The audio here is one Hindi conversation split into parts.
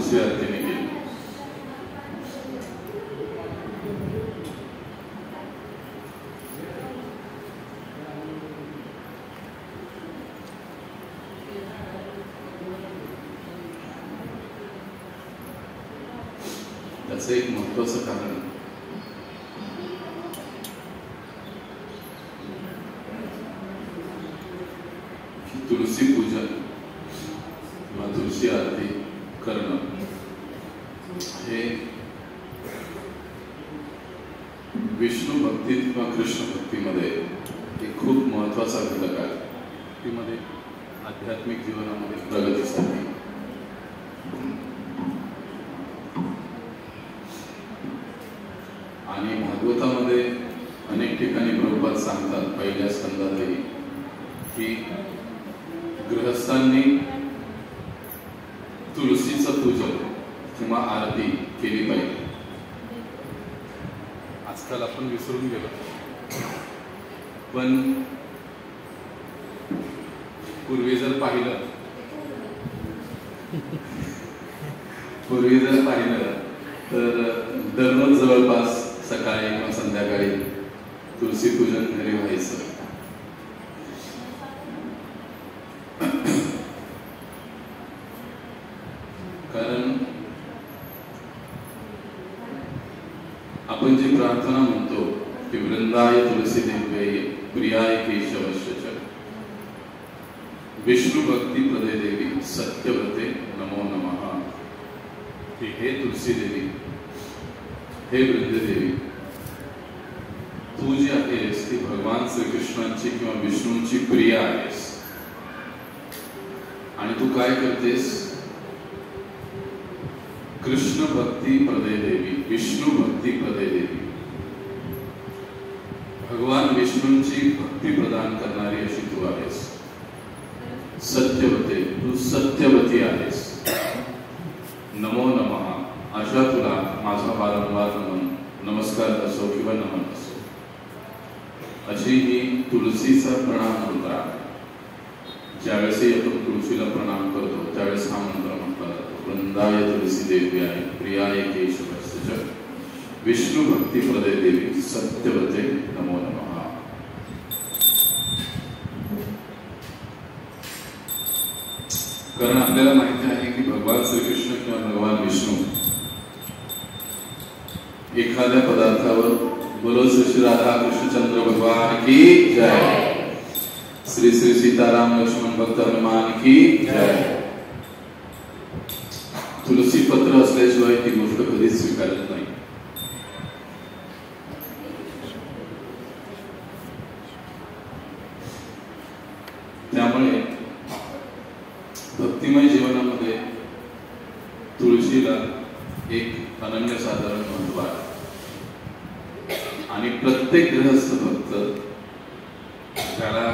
तुलसी आरतीने केली. त्याचं एक महत्वाचं कारण की तुलसी पूजन किंवा तुलसी आरती करणं हे विष्णू भक्तीत किंवा कृष्ण भक्तीमध्ये एक खूप महत्वाचा घटक आहे. भक्तीमध्ये आध्यात्मिक जीवनामध्ये प्रगतीसाठी आणि भागवतामध्ये अनेक ठिकाणी प्रभुपाद सांगतात, पहिल्या स्कंदातही, की गृहस्थांनी तुलसीचं पूजन किंवा आरती केली पाहिजे. आजकाल आपण विसरून गेलो, पण पूर्वी जर पाहिलं तर दररोज जवळपास सकाळी किंवा संध्याकाळी तुलसी पूजन घरी व्हायचं. कारण आपण जी प्रार्थना म्हणतो की वृंदाय तुलसी देव्यै प्रियाय केशवस्य च विष्णु भक्ती प्रदे देवी सत्यव्रते नमो नमः. हे तुलसी देवी, हे वृंददेवी, तू जी आहेस ती भगवान श्रीकृष्णांची किंवा विष्णूंची प्रिया आहेस. आणि तू काय करतेस? कृष्ण भक्ती प्रदे देवी, विष्णू भक्ती प्रदे देवी, भगवान विष्णूंची भक्ती प्रदान करणारी अशी तू आहेस. सत्यवते, तू सत्यवती आहेस. नमो नमः, अशा तुला माझा वारंवार नमन, नमस्कार असो किंवा नमन असो. अशी ही तुलसीचा प्रणाम मंत्र आहे. ज्यावेळेसही आपण तुळशीला प्रणाम करतो त्यावेळेस हा मंत्र म्हटला जातो. वृंदाय तुलसी देव्याय प्रियाय केशवस्य च विष्णु भक्ती प्रदे देवी सत्यवते नमो नमः. कारण आपल्याला माहिती आहे की भगवान श्रीकृष्ण किंवा भगवान विष्णू एखाद्या पदार्थावर बोलो श्री राधा कृष्णचंद्र भगवान की जय, श्री श्री सीताराम लक्ष्मण भक्त हनुमान की जय. तुलसी पत्र असल्याशिवाय ती गोष्ट कधीच स्वीकारत नाही. त्यामुळे भक्तिमय जीवनामध्ये तुळशीला एक अनन्यसाधारण महत्व आहे. आणि प्रत्येक गृहस्थ भक्त ज्याला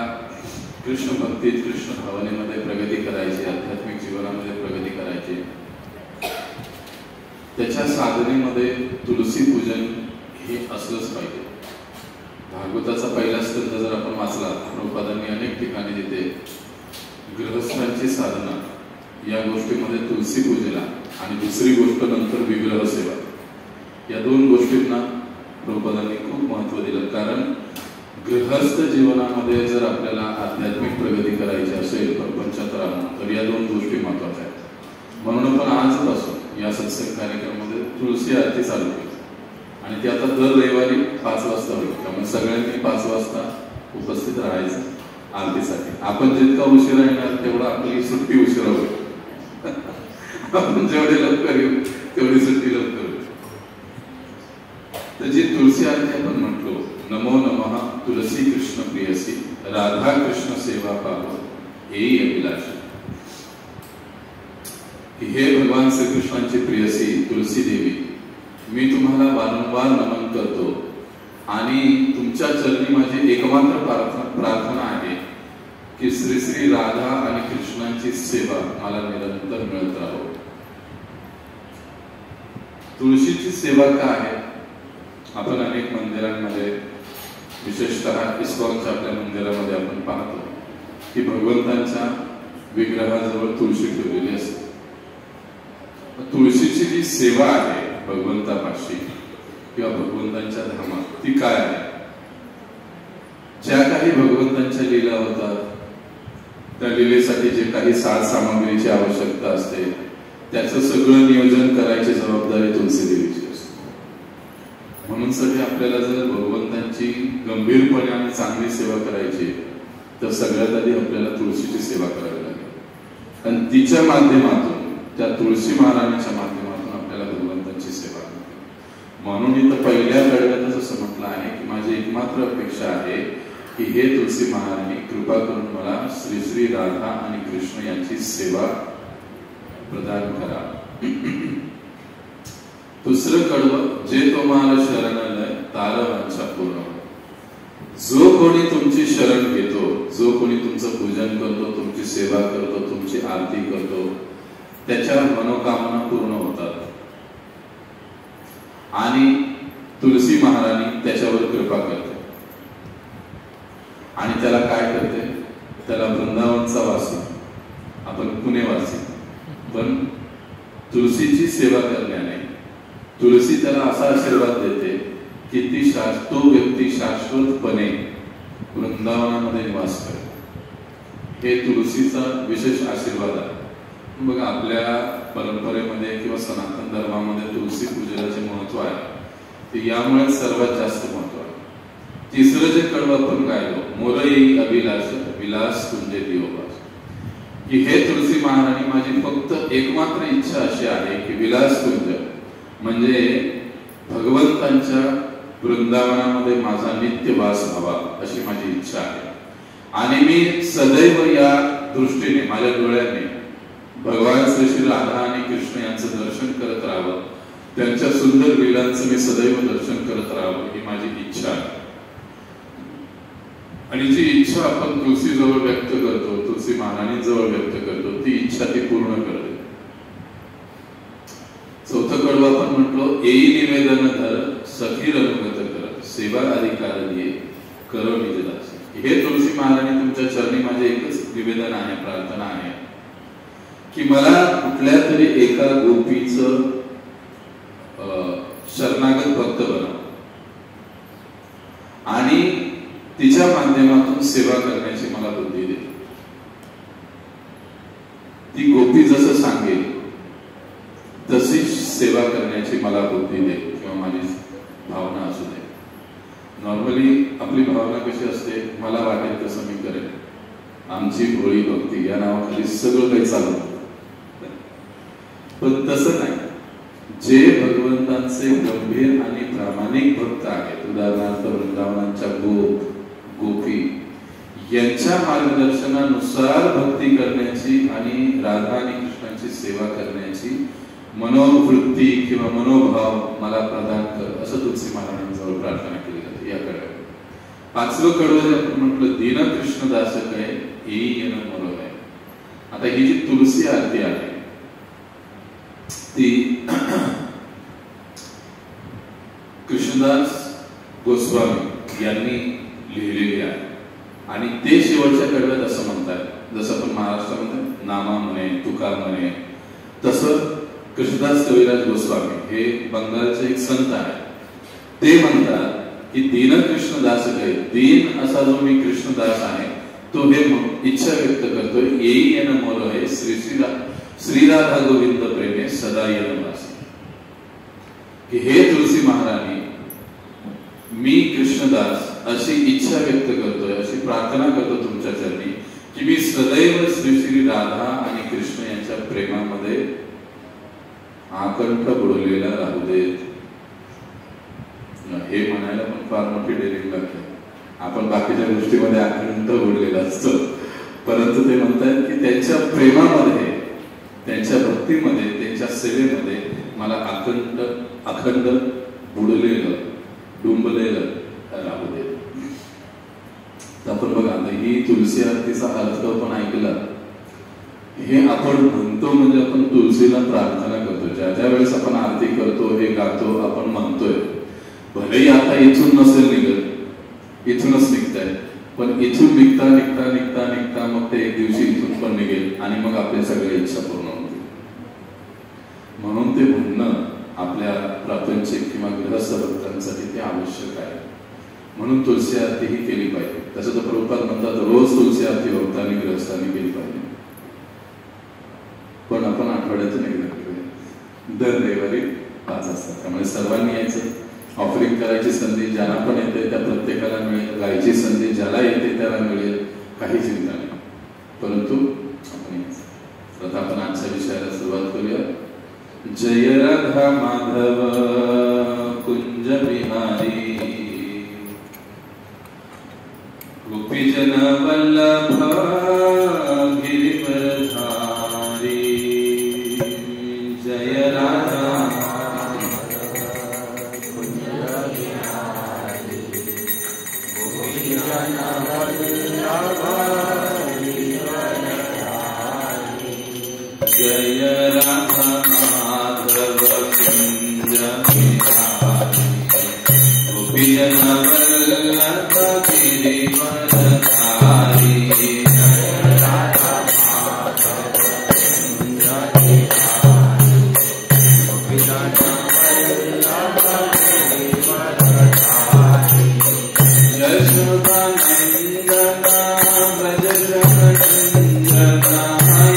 कृष्ण भक्तीत, कृष्ण भावनेमध्ये प्रगती करायची, आध्यात्मिक जीवनामध्ये प्रगती करायची, त्याच्या साधनेमध्ये तुलसी पूजन हे असलंच पाहिजे. भागवताचा पहिला स्कंद जर आपण वाचला, प्रभुपादांनी अनेक ठिकाणी तिथे गृहस्थांची साधना या गोष्टीमध्ये तुलसी पूजेला आणि दुसरी गोष्ट नंतर विग्रह सेवा, या दोन गोष्टींना प्रभुपादांनी खूप महत्व दिलं. कारण गृहस्थ जीवनामध्ये जर आपल्याला आध्यात्मिक प्रगती करायची असेल प्रपंचात राहणं, तर या दोन गोष्टी महत्वाच्या आहेत. म्हणून आपण आजपासून या सत्संग कार्यक्रमामध्ये तुलसी आरती चालू केली आणि ती आता दर रविवारी 5 वाजता होईल. त्यामुळे सगळ्यांनी 5 वाजता उपस्थित राहायचं आरतीसाठी. आपण जितका उशिरा येणार तेवढा आपली सुट्टी उशिरा होईल. आपण जेवढे लवकर येऊ तेवढी सुट्टी लवकर होईल. तर जी तुलसी आरती आपण म्हटलो, नमो नमः तुलसी कृष्ण प्रियसी राधा कृष्ण सेवा पावो हेही अभिलाष. हे भगवान श्रीकृष्णांची प्रियसी तुलसी देवी, मी तुम्हाला वारंवार नमन करतो आणि तुमच्या चरणी माझी एकमात्र प्रार्थना आहे की श्री श्री राधा आणि कृष्णांची सेवा मला निरंतर मिळत राहो. तुळशीची सेवा काय आहे? आपण अनेक मंदिरांमध्ये, विशेषतः इस्कॉनच्या आपल्या मंदिरामध्ये आपण पाहतो की भगवंतांच्या विग्रहाजवळ तुळशी ठेवलेली असते. तुळशीची जी सेवा आहे भगवंतापाशी किंवा भगवंतांच्या धामात ती काय आहे? ज्या काही भगवंतांच्या लीला होतात त्या लीलेसाठी जे काही साध सामग्रीची आवश्यकता असते त्याचं सगळं नियोजन करायची जबाबदारी तुलसी देवीची असते. म्हणून सगळे आपल्याला जर भगवंतांची गंभीरपणे आणि चांगली सेवा करायची तर सगळ्यात आधी आपल्याला तुळशीची सेवा करावी लागेल आणि तिच्या माध्यमातून त्या तुळशी महाराणीच्या माध्यमातून आपल्याला भगवंतांची सेवा करावी. म्हणून इथं पहिल्या कडव्यातच असं म्हटलं आहे की माझी एकमात्र अपेक्षा आहे की हे तुलसी महाराणी कृपा करून मला श्री श्री राधा आणि कृष्ण यांची सेवा प्रदान करा. दुसरं कडवं, जे तुम्हाला शरण आलंय तार वांछा पूर्ण. जो कोणी तुमची शरण घेतो, जो कोणी तुमचं पूजन करतो, तुमची सेवा करतो, तुमची आरती करतो, त्याच्या मनोकामना पूर्ण होतात आणि तुलसी महाराणी त्याच्यावर कृपा करते आणि त्याला काय करते? त्याला वृंदावनचा वासी, आपण पुणेवासी, पण तुलसीची सेवा करण्याने तुलसी त्याला असा आशीर्वाद देते की तो व्यक्ती शाश्वतपणे वृंदावनामध्ये निवास करते. हे तुलसीचा विशेष आशीर्वाद आहे. बघा आपल्या परंपरेमध्ये किंवा सनातन धर्मामध्ये तुलसी पूजनाचे महत्व आहे ते यामुळे सर्वात जास्त महत्व आहे. तिसरं जे कडवं आपण गायलो, मोरई अभिलाष विलास तुंजे दिवोबास, की हे तुलसी महाराणी माझी फक्त एकमात्र इच्छा अशी आहे की विलास तुंज म्हणजे भगवंतांच्या वृंदावनामध्ये माझा नित्य वास व्हावा अशी माझी इच्छा आहे आणि मी सदैव या दृष्टीने माझ्या डोळ्याने भगवान श्री श्री राधा आणि कृष्ण यांचं दर्शन करत राहावं, त्यांच्या सुंदर लीलांचं मी सदैव दर्शन करत राहावं ही माझी इच्छा आहे. आणि जी इच्छा आपण तुलसी जवळ व्यक्त करतो, तुलसी महाराणी जवळ व्यक्त करतो, ती इच्छा ती पूर्ण करते. चौथं कडवं आपण म्हटलो, येई निवेदन धर सखीर अनुगत कर सेवा अधिकार दिये करो निजदास. हे तुलसी महाराणी तुमच्या चरणी माझे एकच निवेदन आहे, प्रार्थना आहे की मला कुठल्या तरी एका गोपीचं शरणागत भक्त बनव आणि तिच्या माध्यमातून सेवा करण्याची मला बुद्धी दे. ती गोपी जसं सांगेल तशी सेवा करण्याची मला बुद्धी दे किंवा माझी भावना असू दे. नॉर्मली आपली भावना कशी असते, मला वाटेल तसं मी करेन, आमची भोळी भक्ती या नावाखाली सगळं काही चालतं. पण तसं नाही. जे भगवंतांचे गंभीर आणि प्रामाणिक भक्त आहेत, उदाहरणार्थ वृंदावनांच्या गोपी यांच्या मार्गदर्शनानुसार भक्ती करण्याची आणि राधा आणि कृष्णाची सेवा करण्याची मनोवृत्ती किंवा मनोभाव मला प्रदान कर असं तुलसी महाराजांजवळ प्रार्थना केली जाते. याकडे पाचवं कडवं जे आपण म्हटलं, दीन कृष्णदास काय येई येणं मनोर आहे. आता ही जी तुलसी आरती आहे ती कृष्णदास गोस्वामी यांनी लिहिलेली आहे आणि ते शेवटच्या कडव्यात असं म्हणतात, जसं आपण महाराष्ट्रामध्ये नामा म्हणे, तुका म्हणे, तसं कृष्णदास कविराज गोस्वामी हे बंगालचे एक संत आहेत. ते म्हणतात की दीन कृष्णदास काय, दीन असा जो मी कृष्णदास आहे तो हे इच्छा व्यक्त करतोय, येई येणं मोर आहे श्रीराधा गोविंद प्रेमे सदा येणं वासी. की हे तुलसी महाराणी मी कृष्णदास अशी इच्छा व्यक्त करतोय, अशी प्रार्थना करतो तुमच्या चरणी की मी सदैव श्री श्री राधा आणि कृष्ण यांच्या प्रेमामध्ये आकंठ बुडलेला राहू देत. हे म्हणायला पण फार मोठी डेअरिंग लागते. आपण बाकीच्या गोष्टीमध्ये आकंठ बुडलेला असतो, परंतु ते म्हणतात की त्यांच्या प्रेमामध्ये, त्यांच्या भक्तीमध्ये, त्यांच्या सेवेमध्ये मला अखंड बुडलेलं, डुंबलेलं राहू दे. आपण बघा ही तुलसी आरतीचा अर्थ पण ऐकला. हे आपण म्हणतो म्हणजे आपण तुलसीला प्रार्थना करतो. ज्या ज्या वेळेस आपण आरती करतो, हे गातो, आपण म्हणतोय. भलेही आता इथून नसेल निघत, इथूनच निघताय, पण इथून निघता निघता निघता निघता मग ते एक दिवशी इथून पण निघेल आणि मग आपल्या सगळ्या इच्छा पूर्ण होतील. म्हणून म्हणून ते म्हणणं आपल्या प्रापंचिक किंवा गृहस्थ भक्तांसाठी ते आवश्यक आहे. म्हणून तुलसी आरती ही केली पाहिजे. तसं तर प्रभुपाद म्हणतात रोज तुलसी आरती भक्तांनी गृहस्थांनी केली पाहिजे. पण आपण आठवड्यातून एकदा करूया, दर रविवारी 5 असतात. त्यामुळे सर्वांनी यायचं. ऑफरिंग करायची संधी ज्यांना पण येते त्या प्रत्येकाला मिळेल. गायची संधी ज्याला येते त्याला मिळेल. काही चिंता नाही. परंतु आपण यायचं. आता आपण आजच्या विषयाला सुरुवात करूया. जय राधा माधव कुंज बिहारी गोपीजन वल्लभ गिरिवरधारी. जय राधा जय राधा माधव कुंज बिहारी गोपीजन वल्लभ गिरिवरधारी. जय राधा माधव कुंज बिहारी गोपीजन वल्लभ गिरिवरधारी. यशोदा नंदना ब्रज जगन्नंदना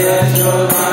यशोदा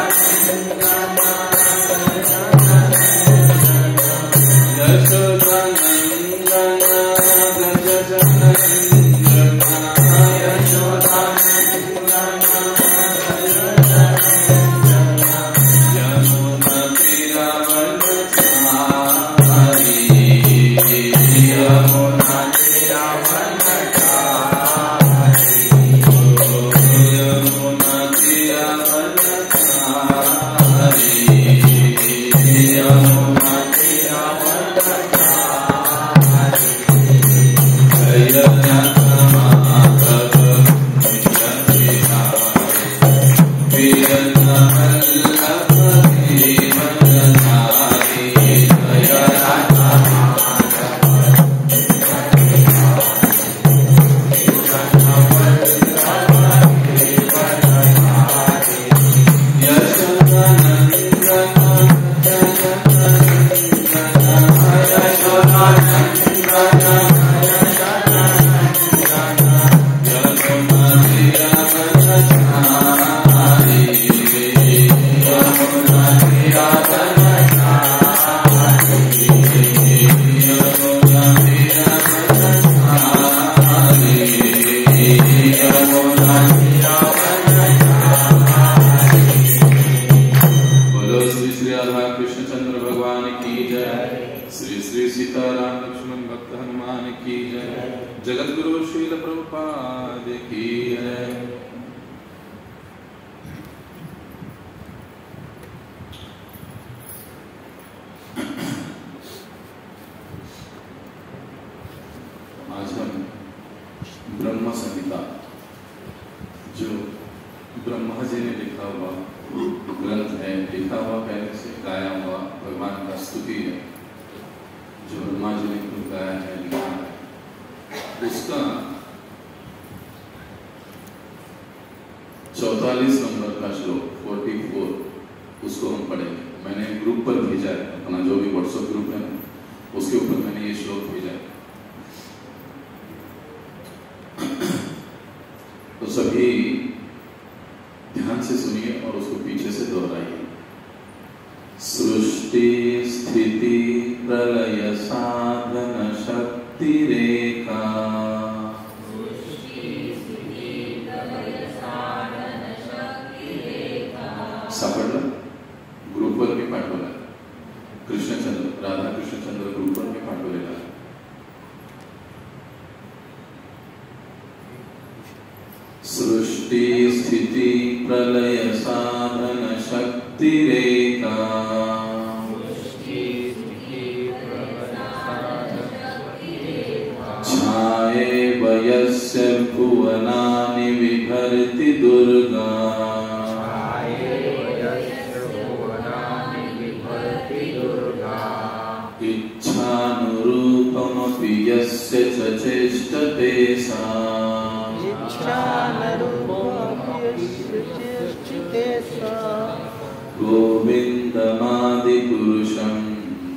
गोविन्दमादिपुरुषं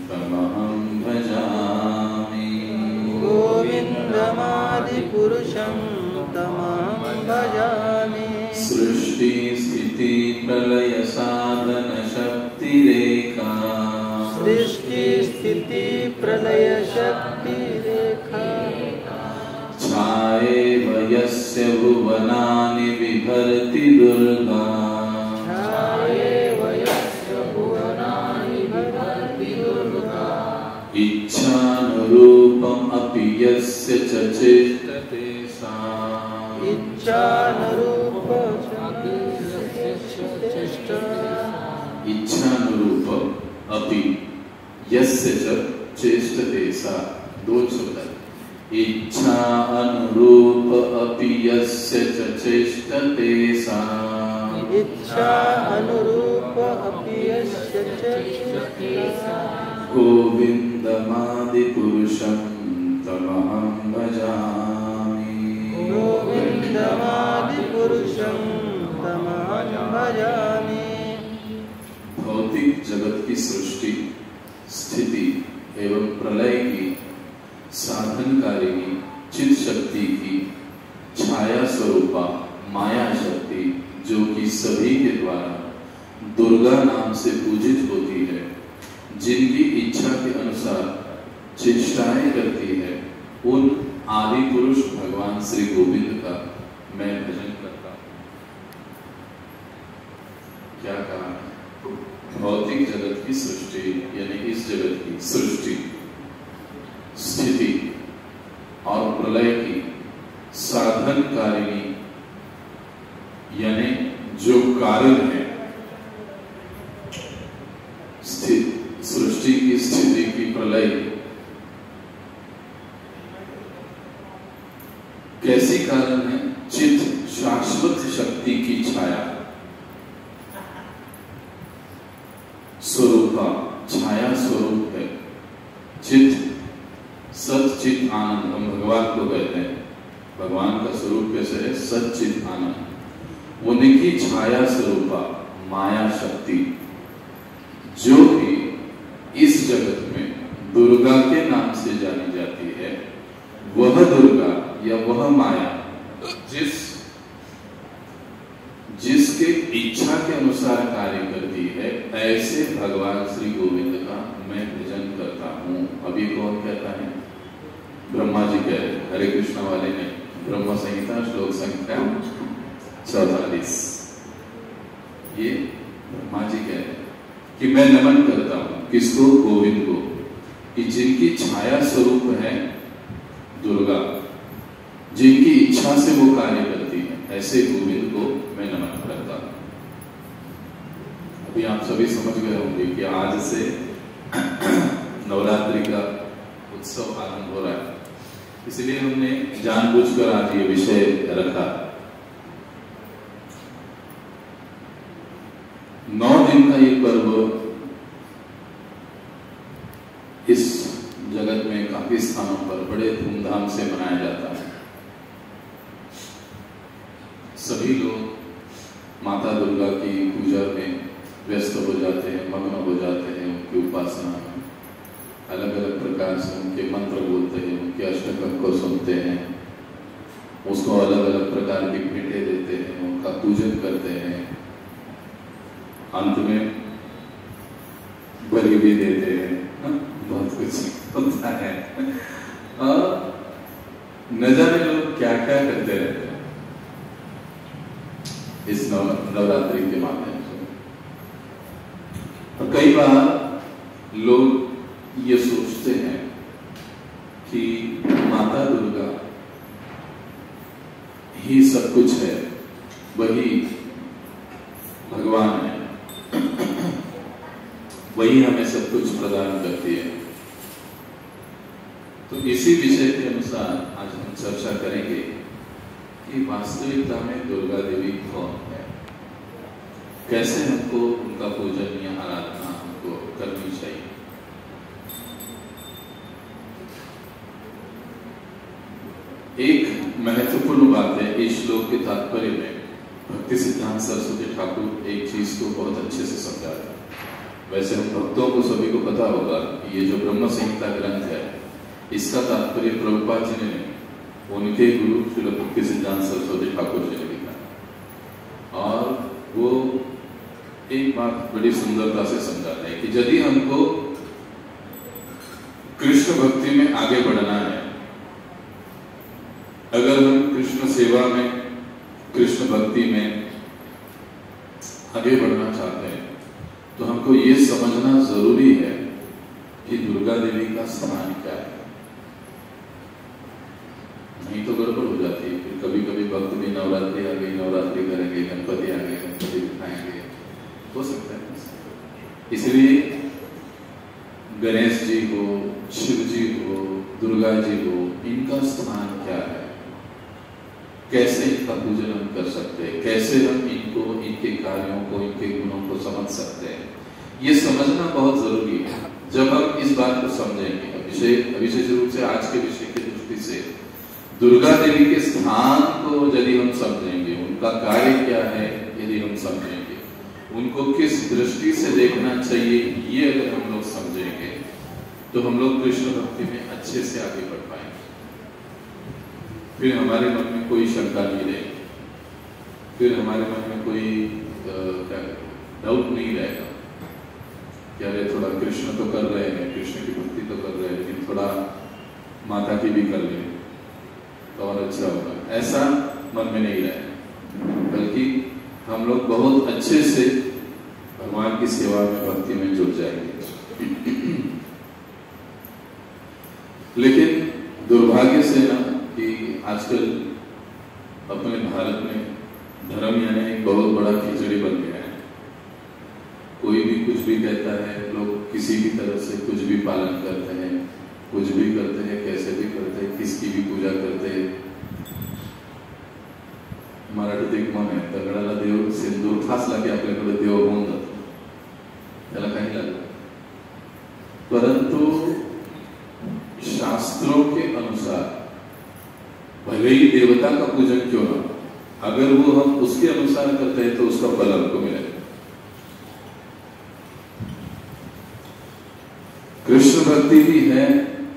तमहं भजामि। गोविन्दमादिपुरुषं तमहं भजामि। सृष्टि स्थिति प्रलय साधन शक्तिरेखा। सृष्टि स्थिति प्रलय शक्तिरेखा। छायेव यस्य भुवनानि बिभर्ति दुर्गा। छायेव यस्य भुवनानि बिभर्ति दुर्गा। इच्छानुरूपम् अपि यस्य च चेष्टते सा। इच्छानुरूप अपि यस्य च चेष्टते सा। दो शब्द। इच्छा अनुरूप अपि यस्य च चेष्टते सा। इच्छा अनुरूप अपि यस्य च चेष्टते सा। गोविन्दमादिपुरुषं तमहं भजामि। गोविन्दमादिपुरुषं तमहं भजामि। भौतिक जगत की सृष्टि स्थिति एवं प्रलय की साधनकारिणी चित शक्ति की छाया स्वरूपा माया शक्ति, जो कि सभी के द्वारा दुर्गा नाम से पूजित होती है, जिनकी इच्छा के अनुसार चेष्टाएं करती है, उन आदि पुरुष भगवान श्री गोविंद का मैं भजन करता हूं। क्या कहा? भौतिक जगत की सृष्टि यानी इस जगत की सृष्टि स्थिति और प्रलय की साधनकारिणी यानी जो कारण है, सृष्टि की स्थिति की प्रलय कैसी कारण है? चित शाश्वत शक्ति की छाया स्वरूपा, छाया स्वरूप है चित, सच्चित आनंद हम भगवान को कहते हैं। भगवान का स्वरूप कैसे है? सच्चित आनंद। उनकी छाया स्वरूपा माया शक्ति, जो कि इस जगत में दुर्गा के नाम से जानी जाती है, वह दुर्गा या वह माया जिसके इच्छा के अनुसार कार्य करती है, ऐसे भगवान श्री गोविंद का मैं भजन करता हूं। अभी कौन कहता है? ब्रह्मा जी कह रहे, हरे कृष्ण वाले ने ब्रह्म संहिता श्लोक संख्या 44। ये ब्रह्मा जी कह रहे कि मैं नमन करता हूं किसको? गोविंद को, कि जिनकी छाया स्वरूप है दुर्गा, जिनकी इच्छा से वो कार्य करती है, ऐसे गोविंद को मैं नमन करता हूं। अभी आप सभी समझ गए होंगे कि आज से नवरात्रि का उत्सव आरंभ हो रहा है, इसलिए हमने जानबूझकर आज ये विषय रखा। 9 दिन का ये पर्व इस जगत में काफी स्थानों पर बड़े धूमधाम से मनाया जाता है। सभी लोग माता दुर्गा की पूजा में व्यस्त हो जाते हैं, मग्न हो जाते हैं, उनकी उपासना में अलग अलग प्रकार से उनके मंत्र बोलते हैं, उनके अष्टकम को सुनते हैं, उसको अलग अलग प्रकार की भेंटें देते हैं, उनका पूजन करते हैं, अंत में बलि भी देते हैं, बहुत कुछ होता है। न जाने लोग क्या क्या करते रहते हैं इस नवरात्रि के माध्यम से। और कई बार लोग ये सोचते हैं कि माता दुर्गा ही सब कुछ है, वही भगवान है, वही हमें सब कुछ प्रदान करती है। तो इसी विषय के अनुसार आज हम चर्चा करेंगे कि वास्तविकता में दुर्गा देवी कौन है, कैसे हमको उनका पूजन या आराधना हमको करनी चाहिए। एक महत्वपूर्ण बात है इस श्लोक के तात्पर्य में भक्ति सिद्धांत सरस्वती ठाकुर एक चीज को बहुत अच्छे से समझा है। वैसे हम भक्तों को सभी को पता होगा कि ये जो ब्रह्म संहिता ग्रंथ है, इसका तात्पर्य प्रभुपाद जी ने नहीं, उनके गुरु श्री भक्ति सिद्धांत सरस्वती ठाकुर जी ने लिखा। और वो एक बात बड़ी सुंदरता से समझाते हैं कि यदि हमको कृष्ण भक्ति में आगे बढ़ना है, अगर हम कृष्ण सेवा में, कृष्ण भक्ति में आगे बढ़ना चाहते हैं, तो हमको ये समझना जरूरी है कि दुर्गा देवी का स्थान क्या है। नहीं तो गड़बड़ हो जाती है। फिर कभी कभी भक्त भी नवरात्रि आ गई, नवरात्रि करेंगे, गणपति आ गए, गणपति दिखाएंगे, हो सकता है। इसलिए गणेश जी हो, शिव जी हो, दुर्गा जी हो, इनका स्थान क्या है, कैसे इनका पूजन हम कर सकते हैं, कैसे हम इनको, इनके कार्यों को, इनके गुणों को समझ सकते हैं, ये समझना बहुत जरूरी है। जब हम इस बात को समझेंगे, विशेष रूप से आज के विषय की दृष्टि से दुर्गा देवी के स्थान को यदि हम समझेंगे, उनका कार्य क्या है यदि हम समझेंगे, उनको किस दृष्टि से देखना चाहिए, ये अगर हम लोग समझेंगे, तो हम लोग कृष्ण भक्ति में अच्छे से आगे बढ़ पाएंगे। फिर हमारे मन में कोई शंका नहीं रहेगी, फिर हमारे मन में कोई डाउट नहीं रहेगा कि अरे थोड़ा कृष्ण तो कर रहे हैं, कृष्ण की भक्ति तो कर रहे हैं, लेकिन थोड़ा माता की भी कर लें तो और अच्छा होगा, ऐसा मन में नहीं रहेगा। बल्कि हम लोग बहुत अच्छे से भगवान की सेवा में, भक्ति में जुट जाएंगे। लेकिन दुर्भाग्य से ना कि आजकल अपने भारत में धर्म यानी एक बहुत बड़ा खिचड़ी बन गया है। कोई भी कुछ भी कहता है, लोग किसी भी तरह से कुछ भी पालन करते हैं, कुछ भी करते हैं, कैसे भी करते हैं, किसकी भी पूजा करते हैं। मराठीत एक म्हण आहे, दगडाला देव सिंदूर फासला की आपल्याकडे देव होऊन जातो, त्याला काही लागत। परंतु शास्त्रों के अनुसार भले ही देवता का पूजन क्यों ना, अगर वो हम उसके अनुसार करते हैं तो उसका फल हमको मिलेगा। कृष्ण भक्ति भी है,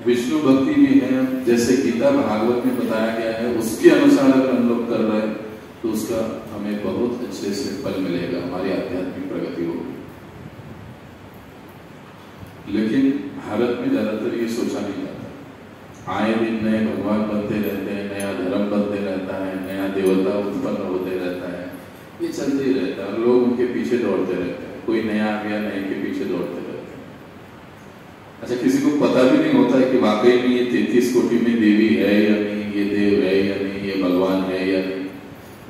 विष्णु भक्ति भी है, जैसे गीता भागवत में बताया गया है, उसके अनुसार अगर हम लोग कर रहे हैं तो उसका हमें बहुत अच्छे से फल मिलेगा, हमारी आध्यात्मिक प्रगति होगी। लेकिन भारत में ज्यादातर ये सोचा नहीं जाता। आए दिन नए भगवान बनते रहते हैं, नया धर्म बनते रहता है, नया देवता उत्पन्न होते रहता है, ये चलते ही रहता है, लोग उनके पीछे दौड़ते रहते हैं। कोई नया आ गया, नए के पीछे दौड़ते रहते हैं। अच्छा, किसी को पता भी नहीं होता है कि वाकई में ये 33 कोटि में देवी है या नहीं, ये देव है या नहीं, ये भगवान है या नहीं।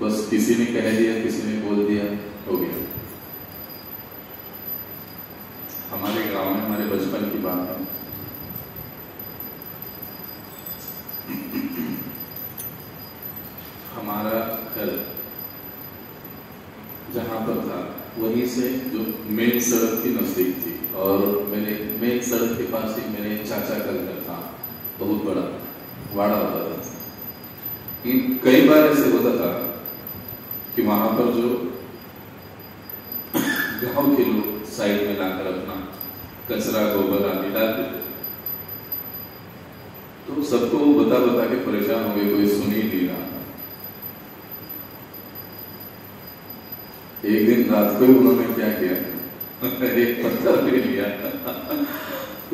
बस किसी ने कह दिया, किसी ने बोल दिया, हो गया। हमारे गांव में, हमारे बचपन की बात है, हमारा घर जहां पर था वहीं से जो मेन सड़क की नजदीक थी, और मेरे मेन सड़क के पास ही मेरे चाचा का घर था, बहुत बड़ा वाड़ा होता था। कई बार ऐसे होता था कि वहां पर जो गांव के लोग साइड में लाकर अपना कचरा, गोबर आदि डाल देते, तो सबको बता बता के परेशान हो गए, कोई सुन ही नहीं रहा। एक दिन रात को उन्होंने क्या किया, एक पत्थर ले लिया,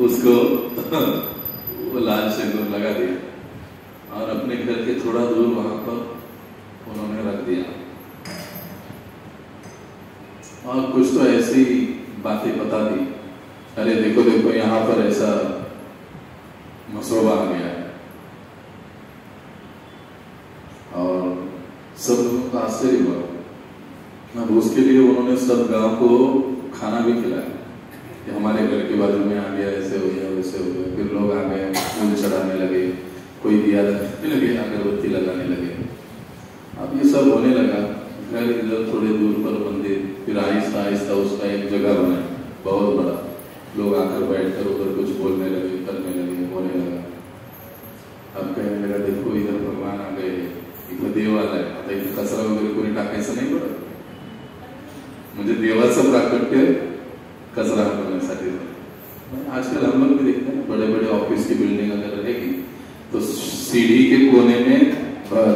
उसको वो लाल सिंदूर लगा दिया और अपने घर के थोड़ा दूर वहां पर उन्होंने रख दिया। और कुछ तो ऐसी बातें बता दी, अरे देखो देखो यहाँ पर ऐसा मसोबा आ गया है। और सब लोगों का आश्चर्य हुआ। अब उसके लिए उन्होंने सब गांव को खाना भी खिलाया कि हमारे घर के बाजू में आ गया, ऐसे हो गया, वैसे हो गया। फिर लोग आ गए, फूल चढ़ाने लगे, कोई दिया लगाने लगे, अगरबत्ती लगाने लगे। अब ये सब होने लगा। घर इधर थोड़े दूर पर मंदिर, फिर आहिस्ता आहिस्ता उसका एक जगह बना बहुत बड़ा। लोग आकर बैठकर उधर कुछ बोलने लगे, करने लगे, होने लगा। अब कहने लगा देखो इधर भगवान आ गए, इथं देव आलाय, आता इथं कचरा वगैरे कोणी टाकायचं नाही बरं, म्हणजे देवाचं प्राकट्य कचरा हटवण्यासाठी। आजकल हम लोग भी देखते हैं बड़े बड़े ऑफिस की बिल्डिंग अगर रहेगी तो सीढ़ी के कोने में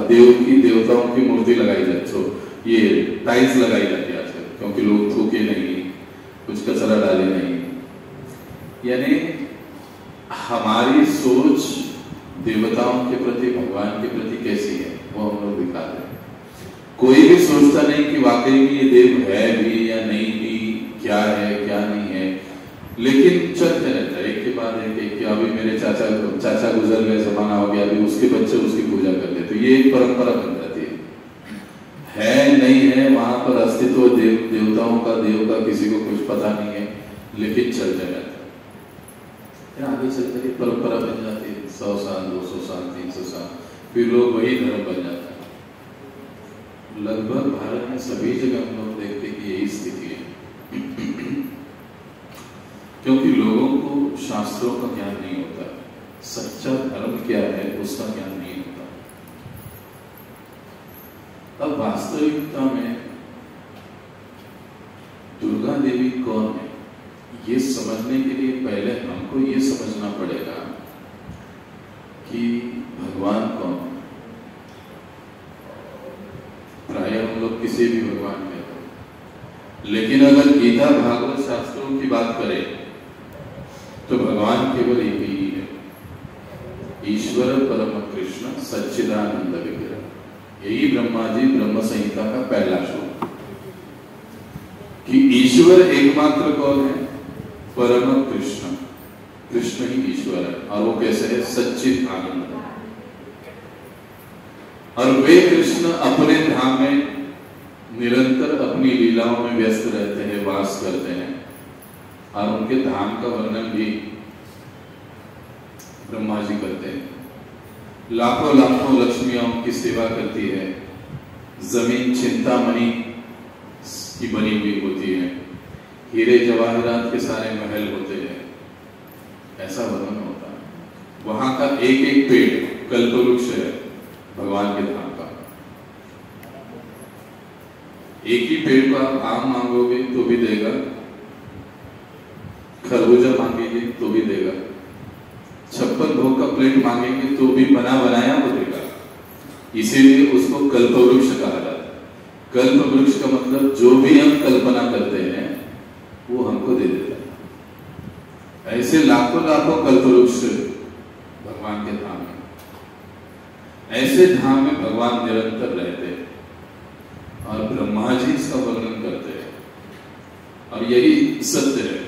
देवताओं की मूर्ति लगाई जाती, तो ये टाइल्स लगाई जाती है आजकल, क्योंकि लोग थूके नहीं, कुछ कचरा डाले नहीं। यानी हमारी सोच देवताओं के प्रति, भगवान के प्रति कैसी है वो हम लोग दिखाते हैं। कोई भी सोचता नहीं कि वाकई में ये देव है भी या नहीं भी, क्या है क्या नहीं है, लेकिन चलते रहता है एक के बाद एक कि अभी मेरे चाचा गुजर गए, जमाना हो गया, अभी उसके बच्चे उसकी पूजा कर लेते, तो ये एक परंपरा बन जाती है नहीं है, वहां पर अस्तित्व देवताओं का, देव का किसी को कुछ पता नहीं है, लेकिन चलते रहता है। आगे चलते ही परंपरा बन जाती है, 100 साल 200 साल 300 साल, फिर लोग वही धर्म बन जाता है। लगभग भारत में सभी जगह हम लोग देखते कि यही स्थिति है, क्योंकि लोगों को शास्त्रों का ज्ञान नहीं होता, सच्चा धर्म क्या है उसका ज्ञान नहीं होता। अब वास्तविकता में दुर्गा देवी कौन है ये समझने के लिए पहले हमको ये समझना पड़ेगा कि भगवान कौन है। प्राय हम लोग किसी भी भगवान कहते हैं, लेकिन अगर गीता भागवत शास्त्रों की बात करें तो भगवान केवल एक ही है, ईश्वर परम कृष्ण सच्चिदानंद विग्रह। यही ब्रह्मा जी ब्रह्म संहिता का पहला श्लोक कि ईश्वर एकमात्र कौन है, परम कृष्ण, कृष्ण ही ईश्वर है। और वो कैसे है, सच्चिद आनंद। और वे कृष्ण अपने धाम में निरंतर अपनी लीलाओं में व्यस्त रहते हैं, वास करते हैं, और उनके धाम का वर्णन भी ब्रह्मा जी करते हैं। लाखों लाखों लक्ष्मियों की सेवा करती है, जमीन चिंतामणि की बनी हुई होती है, हीरे जवाहरात के सारे महल होते हैं, ऐसा वर्णन होता है। वहां का एक एक पेड़ कल्पवृक्ष है भगवान के धाम का। एक ही पेड़ को आप आम मांगोगे तो भी देगा, खरबूजा मांगेंगे तो भी देगा, 56 भोग का प्लेट मांगेंगे तो भी बना बनाया वो देगा। इसीलिए उसको कल्पवृक्ष कहा जाता है। कल्पवृक्ष का मतलब जो भी हम कल्पना करते हैं वो हमको दे देता है। ऐसे लाखों लाखों कल्पवृक्ष भगवान के धाम में, ऐसे धाम में भगवान निरंतर रहते हैं और ब्रह्मा जी इसका वर्णन करते हैं, और यही सत्य है।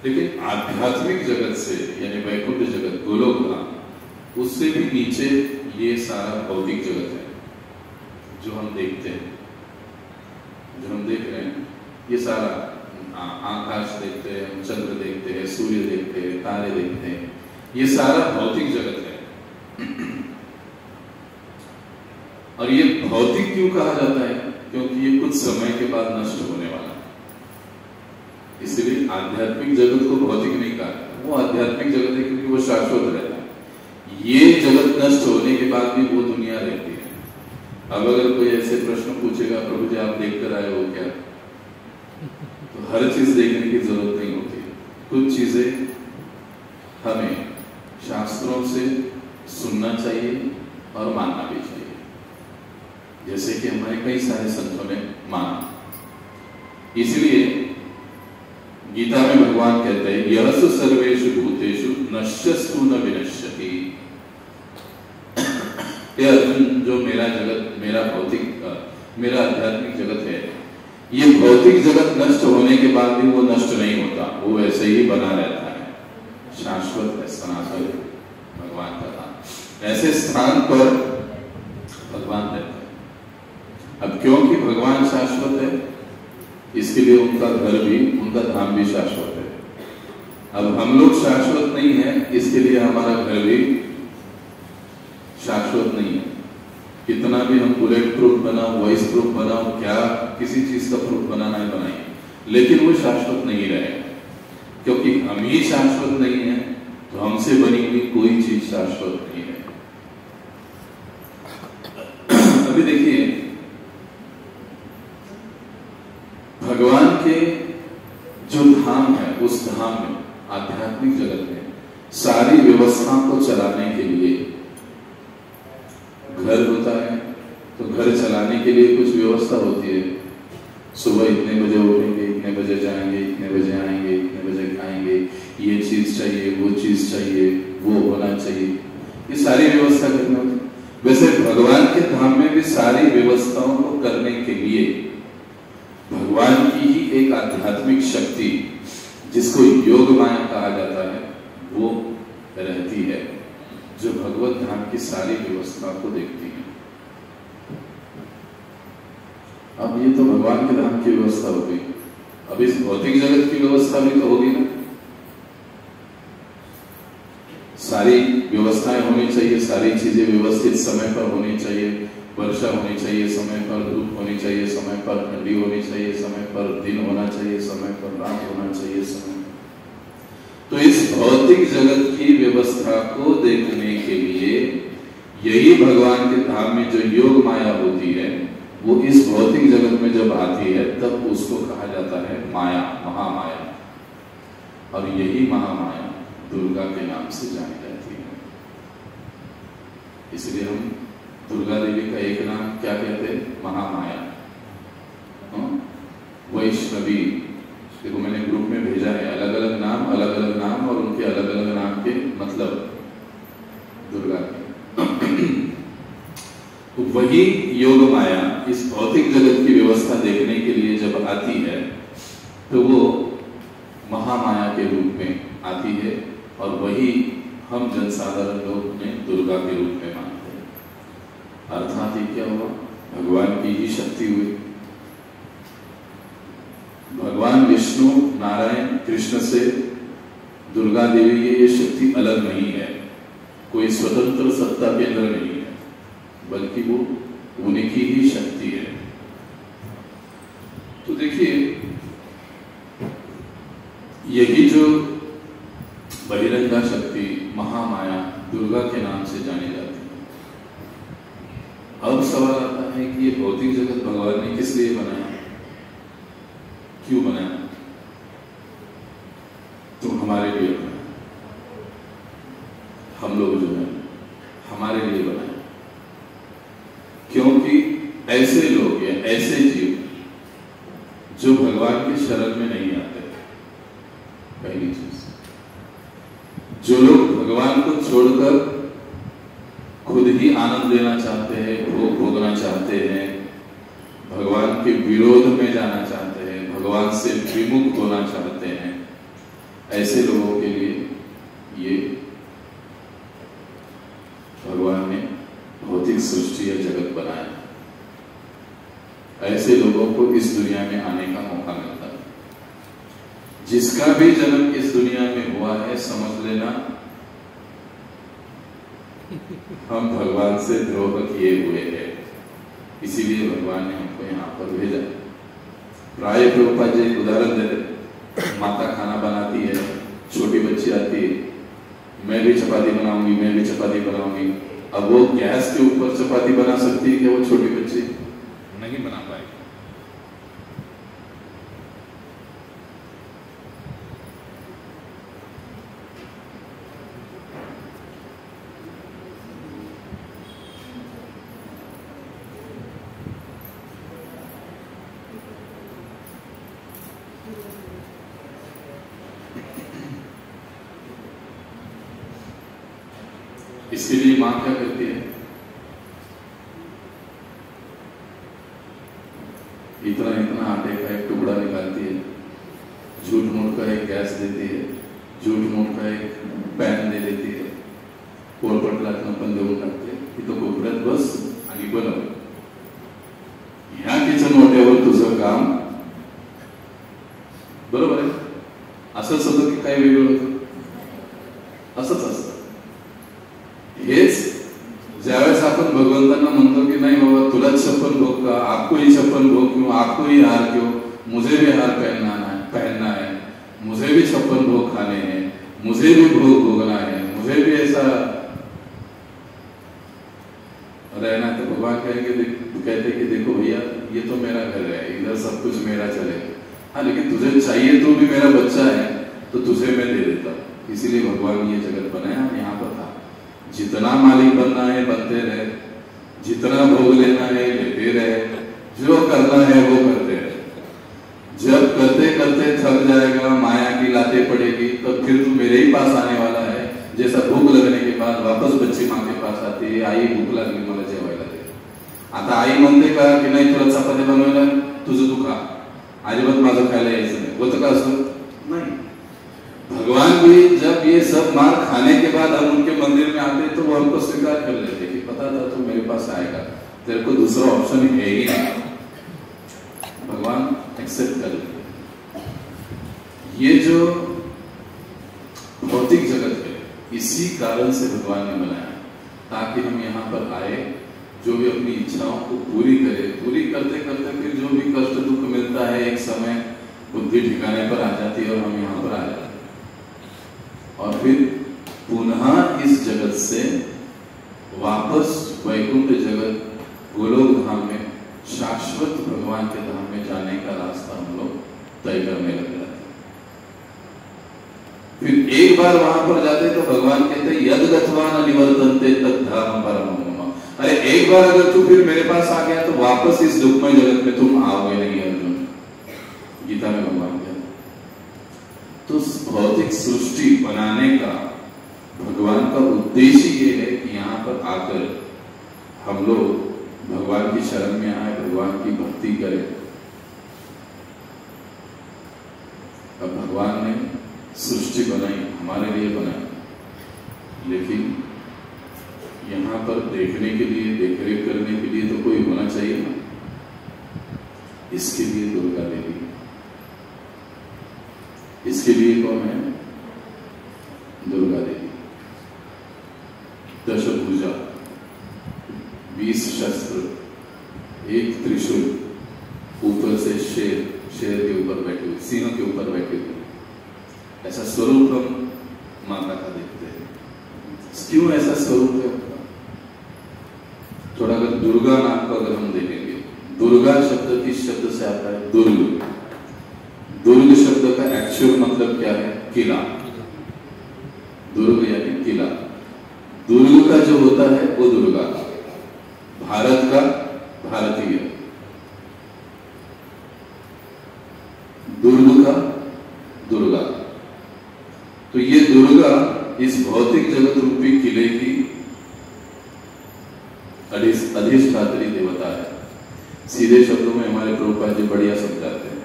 लेकिन आध्यात्मिक जगत से, यानी वैकुंठ जगत, गोलोक धाम, उससे भी नीचे ये सारा भौतिक जगत है जो हम देखते हैं, जो हम देख रहे हैं। ये सारा आकाश देखते हैं, हम चंद्र देखते हैं, सूर्य देखते हैं, तारे देखते हैं, ये सारा भौतिक जगत है। और ये भौतिक क्यों कहा जाता है, क्योंकि ये कुछ समय के बाद नष्ट होने वाला है। इसलिए आध्यात्मिक जगत को भौतिक नहीं कहा, वो आध्यात्मिक जगत है क्योंकि वो शाश्वत रहता है। ये जगत नष्ट होने के बाद भी वो दुनिया रहती है। अब अगर कोई ऐसे प्रश्न पूछेगा, प्रभु जी आप देख कर आए हो क्या, तो हर चीज देखने की जरूरत नहीं होती। कुछ चीजें हमें शास्त्रों से सुनना चाहिए और मानना भी चाहिए, जैसे कि हमारे कई सारे संतों ने माना। इसलिए गीता में भगवान कहते हैं, यह सर्वेषु भूतेषु नश्यस्तु न विनश्यति। ये अर्जुन, जो मेरा जगत, मेरा भौतिक, मेरा आध्यात्मिक जगत है, ये भौतिक जगत नष्ट होने के बाद भी वो नष्ट नहीं होता, वो वैसे ही बना रहता है, शाश्वत है, सनातन भगवान का धाम। ऐसे स्थान पर भगवान रहते हैं। अब क्योंकि भगवान शाश्वत है, इसके लिए उनका घर भी, उनका धाम भी शाश्वत है। अब हम लोग शाश्वत नहीं है, इसके लिए हमारा घर भी शाश्वत नहीं है। कितना भी हम बुलेट प्रूफ बनाओ, वॉइस प्रूफ बनाओ, क्या किसी चीज का प्रूफ बनाना है बनाइए, लेकिन वो शाश्वत नहीं रहेगा, क्योंकि हम ही शाश्वत नहीं है, तो हमसे बनी हुई कोई चीज शाश्वत नहीं है। अभी देखिए, भगवान के जो धाम है, उस धाम में, आध्यात्मिक जगत में सारी व्यवस्था को चलाने के लिए घर होता है, तो घर चलाने के लिए कुछ व्यवस्था होती है। सुबह इतने बजे उठेंगे, इतने बजे जाएंगे, इतने बजे आएंगे, इतने बजे खाएंगे, ये चीज चाहिए, वो चीज चाहिए, वो होना चाहिए, ये सारी व्यवस्था करनी होती है। वैसे भगवान के धाम में भी सारी व्यवस्थाओं को करने के लिए भगवान की ही एक आध्यात्मिक शक्ति, जिसको योग माया कहा जाता है, वो रहती है, जो भगवत धाम की सारी व्यवस्था को देखती है। अब ये तो भगवान के धाम की व्यवस्था हो गई, अब इस भौतिक जगत की व्यवस्था भी तो होगी ना। सारी व्यवस्थाएं होनी चाहिए, सारी चीजें व्यवस्थित समय पर होनी चाहिए, वर्षा होनी चाहिए समय पर, धूप होनी चाहिए समय पर, ठंडी होनी चाहिए समय पर, दिन होना चाहिए समय पर, रात होना चाहिए समय पर। तो इस भौतिक जगत की व्यवस्था को देखने के लिए यही भगवान के धाम में जो योग माया होती है, वो इस भौतिक जगत में जब आती है तब उसको कहा जाता है माया, महामाया। और यही महामाया दुर्गा के नाम से जानी जाती है। इसलिए हम दुर्गा देवी का एक नाम क्या कहते हैं? महामाया, वैष्णवी। देखो मैंने ग्रुप में भेजा है, अलग अलग नाम और उनके अलग अलग नाम के मतलब दुर्गा के। तो वही योग माया इस भौतिक जगत की व्यवस्था देखने के लिए जब आती है तो वो महामाया के रूप में आती है, और वही हम जनसाधारण लोग उन्हें दुर्गा के रूप में मानते हैं। अर्थात ये क्या हुआ? भगवान की ही शक्ति हुई। भगवान विष्णु, नारायण, कृष्ण से दुर्गा देवी की ये शक्ति अलग नहीं है, कोई स्वतंत्र सत्ता केंद्र नहीं है, बल्कि वो उनकी ही शक्ति है। तो देखिए, यही जो बहिरंगा शक्ति महामाया दुर्गा के नाम से जानी जाती है। अब सवाल आता है कि ये भौतिक जगत भगवान ने किस लिए बनाया, क्यों बनाया? तो हमारे लिए बनाया, हम लोग जो है हमारे लिए बनाया, क्योंकि ऐसे लोग या ऐसे जीव जो भगवान के शरण में नहीं आते, पहली चीज, जो लोग भगवान को छोड़कर खुद ही आनंद लेना चाहते हैं, भोग भोगना चाहते हैं, भगवान के विरोध में जाना चाहते हैं, भगवान से विमुख होना चाहते हैं, ऐसे लोगों के लिए ये भगवान ने भौतिक सृष्टि या जगत बनाया। ऐसे लोगों को इस दुनिया में आने का मौका मिलता है। जिसका भी जन्म इस दुनिया में हुआ है, समझ लेना हम भगवान से द्रोह किए हुए हैं, इसीलिए भगवान ने हमको यहाँ पर भेजा। प्राय प्रभुपाद जी एक उदाहरण देते, माता खाना बनाती है, छोटी बच्ची आती है, मैं भी चपाती बनाऊंगी, मैं भी चपाती बनाऊंगी। अब वो गैस के ऊपर चपाती बना सकती है क्या वो छोटी बच्ची? नहीं बना पाएगी। इसके लिए मां क्या करती है? इतना इतना आटे का एक टुकड़ा निकालती है, झूठ मूठ का एक गैस देती है, झूठ मूठ का एक पॅन दे देती है, पोळपाटलातनं पण देऊन टाकते, तिथं कोपऱ्यात बस आणि बनव. ह्या किचन ओट्यावर तुझं काम. बरोबर आहे? असंच होतं की काय वेगळं होतं? असंच असतं. हेच ज्यावेळेस आपण भगवंतांना म्हणतो की नाही बाबा तुला छप्पन भोग का, आपको ही छप्पन भोग क्यों, आपको ही हार क्यों, मुझे भी हार पहनना है, मुझे भी छप्पन भोग खाने हैं, मुझे भी भोग भोगना है, मुझे भी ऐसा रहना है तो भगवान कहते कि देखो भैया ये तो मेरा घर है, इधर सब कुछ मेरा चलेगा। हाँ, लेकिन तुझे चाहिए तो भी मेरा बच्चा है तो तुझे मैं दे देता हूँ। इसीलिए भगवान ये जगत बनाया, यहाँ पर था। जितना मालिक बनना है बनते रहे, जितना भोग लेना है लेते रहे, जो करना है वो करते रहे। जब करते करते थक जाएगा, माया की लाते पड़ेगी, तो फिर तू मेरे ही पास आने वाला है। जैसा भूख लगने के बाद वापस बच्ची माँ के पास आती है, आई भूक लागली मला जेवायला दे। आता आई म्हणते का की नाही तुला चपाती बनवायला, तुझं तू खा, अजिबात माझं खायला यायचं नाही, होतं का असं? नहीं। भगवान भी जब ये सब मार खाने के बाद हम उनके मंदिर में आते तो वो हमको स्वीकार कर लेते कि पता था तू मेरे पास आएगा, तेरे को दूसरा ऑप्शन है ही नहीं। भगवान एक्सेप्ट कर लेते। ये जो भौतिक जगत है इसी कारण से भगवान ने बनाया, ताकि हम यहाँ पर आए, जो भी अपनी इच्छाओं को पूरी करे। पूरी करते करते फिर जो भी कष्ट दुख मिलता है, एक समय बुद्धि ठिकाने पर आ जाती है और हम यहाँ पर आ जाते हैं। और फिर पुनः इस जगत से वापस वैकुंठ जगत गोलोक धाम में शाश्वत भगवान के धाम में जाने का रास्ता हम लोग तय करने लग जाते। फिर एक बार वहां पर जाते तो भगवान कहते यद गत्वा न निवर्तन्ते तद धाम परमं मम। अरे एक बार अगर तू फिर मेरे पास आ गया तो वापस इस दुखमय जगत में तुम आओगे नहीं अर्जुन। गीता में भगवान कहते। तो भौतिक सृष्टि बनाने का भगवान का उद्देश्य ये है कि यहाँ पर आकर हम लोग भगवान की शरण में आए, भगवान की भक्ति करें। अब भगवान ने सृष्टि बनाई, हमारे लिए बनाई, लेकिन यहाँ पर देखने के लिए, देखरेख करने के लिए तो कोई होना चाहिए ना। इसके लिए दुर्गा देवी, इसके लिए कौन है? दुर्गा देवी। दशभुजा, 20 शस्त्र, एक त्रिशूल, ऊपर से शेर, शेर के ऊपर बैठे हुए, सिंह के ऊपर बैठे हुए, ऐसा स्वरूप हम माता का देखते हैं। क्यों ऐसा स्वरूप है? थोड़ा अगर दुर्गा नाम को अगर हम देखेंगे, दुर्गा शब्द किस शब्द से आता है? दुर्ग। दुर्ग शब्द का एक्चुअल मतलब क्या है? किला। दुर्ग यानी किला। दुर्ग का जो होता है वो दुर्गा, भारत का भारतीय, दुर्ग का दुर्गा। तो ये दुर्गा इस भौतिक जगत रूपी किले की अधिष्ठात्री देवता है। सीधे शब्दों में हमारे प्रभुपाद जी बढ़िया समझाते हैं।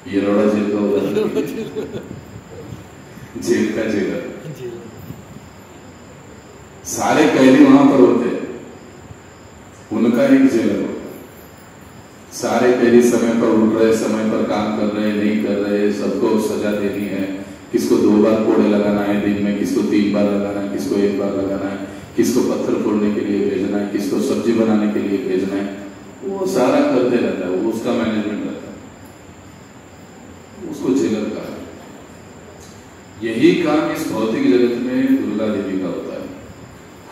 ये रोड़ा जेल का उदाहरण, जेल का जेलर, सारे कैदी वहां पर होते हैं, उनका एक जेलर होता है। सारे कैदी समय पर उठ रहे, समय पर काम कर रहे, नहीं कर रहे, सबको सजा देनी है। किसको 2 बार कोड़े लगाना है दिन में, किसको 3 बार लगाना है, किसको 1 बार लगाना है, किसको पत्थर फोड़ने के लिए भेजना है, किसको सब्जी बनाने के लिए भेजना है, वो सारा करते रहता है। वो उसका मैनेजमेंट रहता है, उसको जेलर का है। यही काम इस भौतिक जगत में दुर्गा देवी का होता है।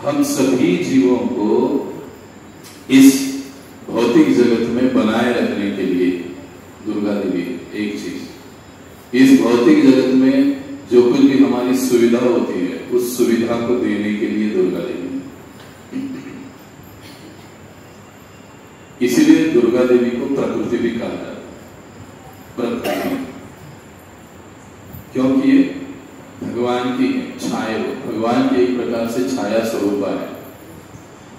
हम सभी जीवों को इस भौतिक जगत में बनाए रखने के लिए दुर्गा देवी एक चीज, इस भौतिक जगत में जो कुछ भी हमारी सुविधा होती है उस सुविधा को देने के लिए दुर्गा देवी। इसीलिए दुर्गा देवी को प्रकृति भी कहा जाता है। प्रकृति क्योंकि ये भगवान की छाया, भगवान की एक प्रकार से छाया स्वरूप है।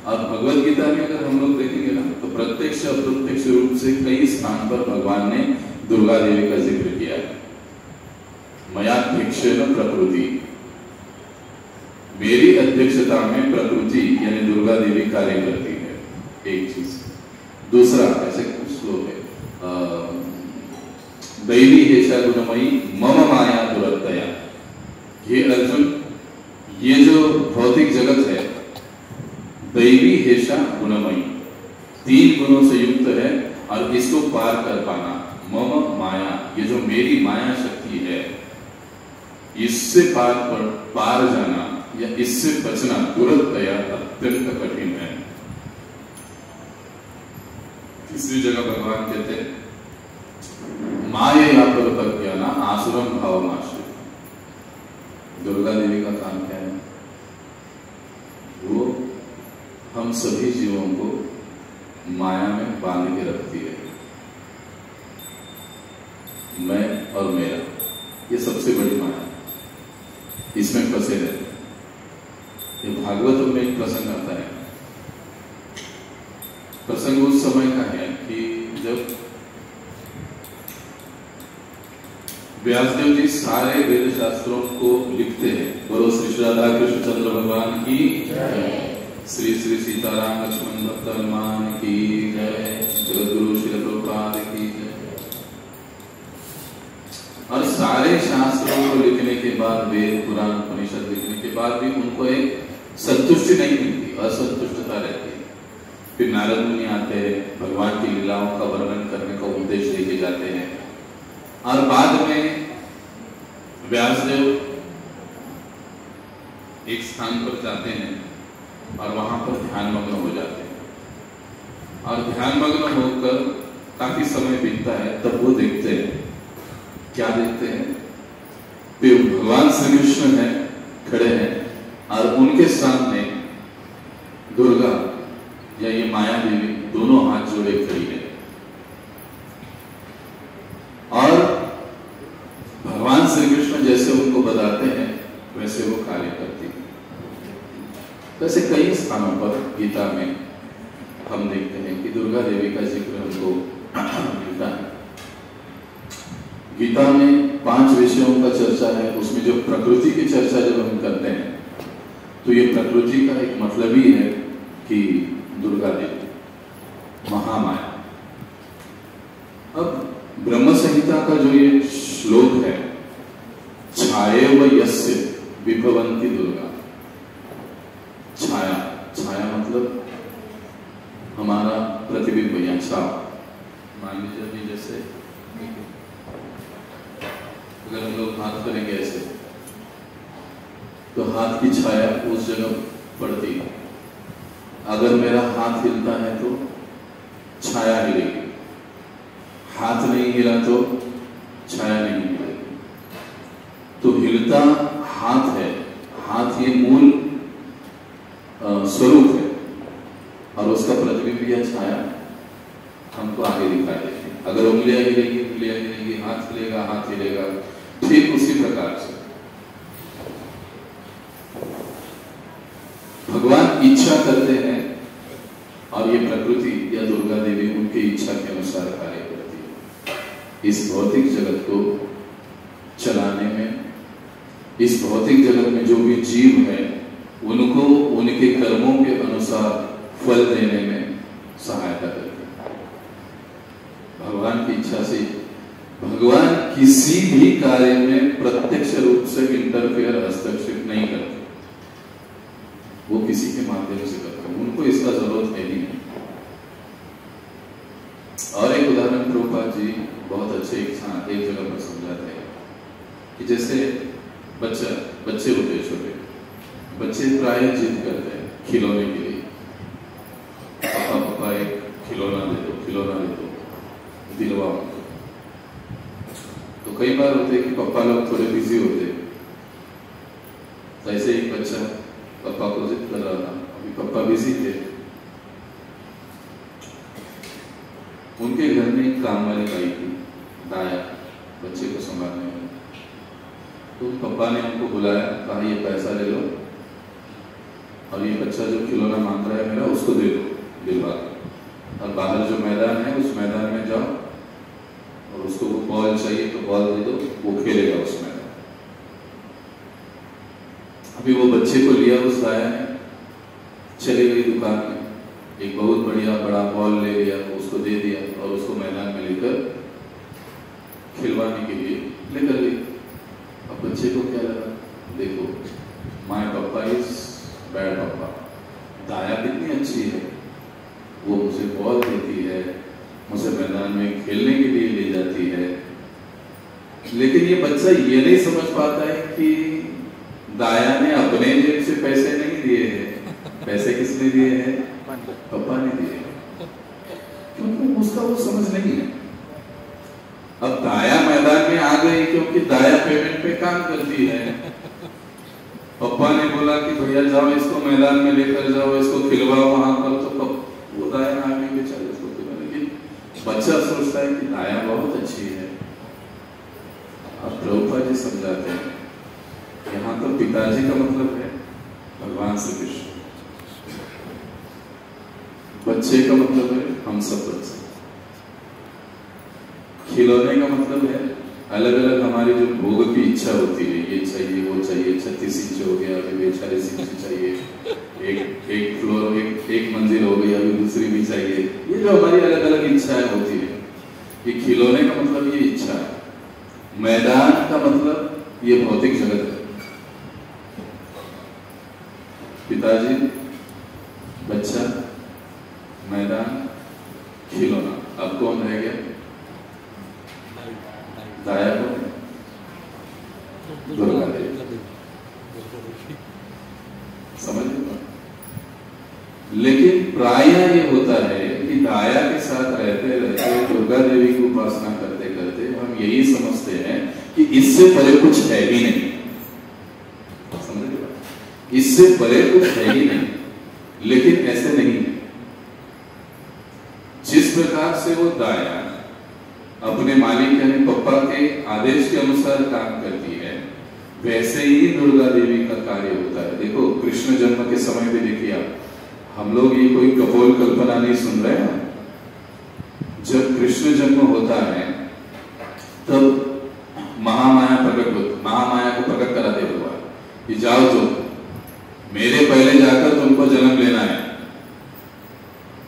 अब भगवत गीता में अगर हम लोग देखेंगे ना तो प्रत्यक्ष अप्रत्यक्ष रूप से कई स्थान पर भगवान ने दुर्गा देवी का जिक्र किया है। मयाध्यक्षेण प्रकृति, मेरी अध्यक्षता में प्रकृति यानी दुर्गा देवी कार्य करती है। एक चीज। दूसरा ऐसे कुछ श्लोक है, दैवी हेषा गुणमयी मम माया दुरत्तया। ये अर्जुन, ये जो भौतिक जगत है दैवी हेषा गुणमयी, 3 गुणों से युक्त है और इसको पार कर पाना। मम माया, ये जो मेरी माया शक्ति है, इससे पार जाना या इससे बचना दुरत्तया अत्यंत कठिन है। तीसरी जगह भगवान कहते हैं माया पर प्रज्ञाना आसुरम भावमाश्रित। दुर्गा देवी का काम क्या है? वो हम सभी जीवों को माया में बांध के रखती है। मैं और मेरा, ये सबसे बड़ी माया, इसमें फंसे रहते हैं। ये भागवत में एक प्रसंग आता है। प्रसंग उस समय का है कि जब व्यासदेव जी सारे वेद शास्त्रों को लिखते हैं। बोलो श्री राधा कृष्ण चंद्र भगवान की जय, श्री श्री सीताराम लक्ष्मण भक्त हनुमान की जय, जगतगुरु श्री प्रभुपाद की जय। और सारे शास्त्रों को लिखने के बाद, वेद पुराण उपनिषद लिखने के बाद भी उनको एक संतुष्टि नहीं मिलती, असंतुष्टता रहती है। फिर नारद मुनि आते हैं, भगवान की लीलाओं का वर्णन करने का उपदेश लेके जाते हैं, और बाद में व्यासदेव एक स्थान पर जाते हैं और वहां पर ध्यान मग्न हो जाते हैं। और ध्यान मग्न होकर काफी समय बीतता है, तब वो देखते हैं, क्या देखते हैं? वे भगवान श्री कृष्ण हैं, खड़े हैं, और उनके सामने दुर्गा या ये माया देवी दोनों हाथ जोड़े खड़ी है। और भगवान श्री कृष्ण जैसे उनको बताते हैं वैसे वो कार्य करती है। वैसे कई स्थानों पर गीता में हम देखते हैं कि दुर्गा देवी का जिक्र हमको मिलता है। गीता में 5 विषयों का चर्चा है। उसमें जो प्रकृति की चर्चा जब हम करते हैं तो ये प्रकृति का एक मतलब ही है कि दुर्गा देवी महामाया। अब ब्रह्म संहिता का जो ये श्लोक है, छायेव यस्य विभवन्ति दुर्गा। छाया, छाया मतलब हमारा प्रतिबिंब या छाप। मान लीजिए अभी जैसे अगर हम लोग हाथ करेंगे ऐसे, तो हाथ की छाया उस जगह पड़ती है। अगर मेरा हाथ हिलता है तो छाया हिलेगी, हाथ नहीं हिला तो छाया नहीं हिलेगी। तो हिलता हाथ है, हाथ ये मूल स्वरूप है, और उसका प्रतिबिंब या छाया हमको आगे दिखाई देती है। अगर उंगलियां हिलेगी, उंगलियां हिलेगी, हाथ हिलेगा, हाथ हिलेगा। ठीक उसी प्रकार से भगवान इच्छा करते हैं, और ये प्रकृति या दुर्गा देवी उनकी इच्छा के अनुसार कार्य करती है। इस भौतिक जगत को चलाने में, इस भौतिक जगत में जो भी जीव है उनको उनके कर्मों के अनुसार फल देने में सहायता करती है। भगवान की इच्छा से भगवान किसी भी कार्य में प्रत्यक्ष रूप से इंटरफेयर, हस्तक्षेप नहीं करते। वो किसी के माध्यम से करते हैं, उनको इसका जरूरत है नहीं। और एक उदाहरण प्रभुपाद जी बहुत अच्छे एक जगह पर समझाते हैं कि जैसे बच्चे होते हैं, छोटे बच्चे प्राय जिद करते हैं खिलौने के लिए। पापा एक खिलौना दे दो, दिलवाओ। तो कई बार होते हैं कि पापा लोग थोड़े बिजी होते हैं। तो ऐसे एक बच्चा पापा को जिद कर रहा था, अभी पापा बिजी थे। उनके घर में एक काम वाली आई थी, दाया, बच्चे को संभालने वाली। तो पापा ने उनको बुलाया, कहा ये पैसा ले लो, और ये बच्चा जो खिलौना मांग रहा है मेरा, उसको दे दो, दिलवा दो। और बाहर जो मैदान है उस मैदान में जाओ, और उसको वो बॉल चाहिए तो बॉल दे दो, वो खेलेगा उस मैदान। अभी वो बच्चे को लिया उस दाया ने, चले गई दुकान में, एक बहुत बड़ा बॉल ले लिया, उसको दे दिया, और उसको मैदान में लेकर खिलवाने के लिए लेकर गई। अब बच्चे को क्या लगा, देखो माय पापा इज बैड पापा। दाया कितनी अच्छी है, वो मुझे बॉल देती है, मुझे मैदान में खेलने के लिए ले जाती है। लेकिन ये बच्चा ये नहीं समझ पाता है कि दाया ने अपने जेब से पैसे नहीं दिए हैं। पैसे किसने दिए हैं? पापा ने दिए हैं। क्योंकि उनको उसका वो समझ नहीं है। अब दाया मैदान में आ गई क्योंकि दाया पेमेंट पे काम करती है। पप्पा ने बोला कि भैया जाओ इसको मैदान में लेकर जाओ, इसको खिलवाओ वहां पर, तो वो दाया आगे बेचारे उसको खिलवा। लेकिन बच्चा सोचता है कि दाया बहुत अच्छी है। अब प्रभुपाद जी समझाते हैं यहाँ तो पिताजी का मतलब है भगवान श्री कृष्ण, बच्चे का मतलब है हम सब बच्चे, खिलौने का मतलब है अलग अलग हमारी जो भोग की इच्छा होती है, ये चाहिए वो चाहिए, 36 इंच हो गया, अभी 40 इंच चाहिए, एक फ्लोर एक मंजिल हो गई, अभी दूसरी भी चाहिए। ये जो हमारी अलग अलग इच्छाएं होती है, ये खिलौने का मतलब ये इच्छा है। मैदान का मतलब ये भौतिक जगत है। पिताजी, बच्चा, मैदान, खिलौना। अब कौन रह गया? दाया को दुर्गा देवी। समझ लो। लेकिन प्रायः ये होता है कि दाया के साथ रहते रहते दुर्गा देवी की उपासना करते करते हम यही समझते हैं कि इससे परे कुछ है ही नहीं। समझ लो, इससे परे कुछ है ही नहीं। लेकिन ऐसे नहीं है। जिस प्रकार से वो दाया अपने मालिक यानी पप्पा के आदेश के अनुसार काम करती है, वैसे ही दुर्गा देवी का कार्य होता है। देखो कृष्ण जन्म के समय भी देखिए आप, हम लोग ये कोई कपोल कल्पना नहीं सुन रहे हैं। जब कृष्ण जन्म होता है तब महामाया प्रकट होती, महामाया को प्रकट कराते भगवान कि जाओ तो मेरे पहले जाकर तुमको जन्म लेना है।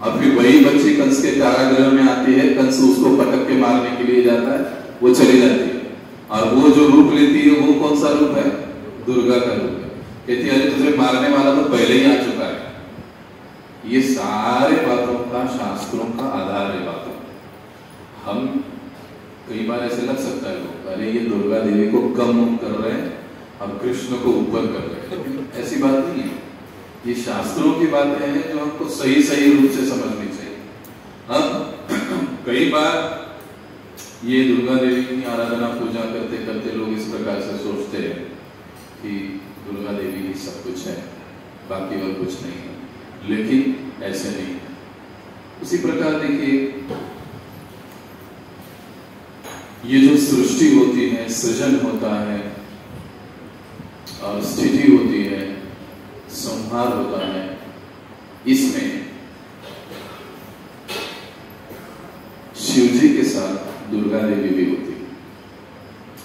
और फिर वही बच्ची कंस के कारागृह में आती है, कंस उसको पटक के मारने के लिए जाता है, वो चली जाती है। और वो जो रूप लेती है वो कौन सा रूप है? दुर्गा का रूप है। कहती है अरे तुझे मारने वाला तो पहले ही आ चुका है। ये सारे बातों का शास्त्रों का आधार है। बातों हम कई बार ऐसे लग सकता है लोग, अरे ये दुर्गा देवी को कम कर रहे हैं और कृष्ण को ऊपर कर रहे हैं। ऐसी बात नहीं है। ये शास्त्रों की बातें हैं जो हमको सही सही रूप से समझनी चाहिए। अब कई बार ये दुर्गा देवी की आराधना पूजा करते करते लोग इस प्रकार से सोचते हैं कि दुर्गा देवी ही सब कुछ है, बाकी और कुछ नहीं है। लेकिन ऐसे नहीं है। उसी प्रकार देखिए ये जो सृष्टि होती है, सृजन होता है और स्थिति होती है, संहार होता है, इसमें शिव जी के साथ दुर्गा देवी भी होती है।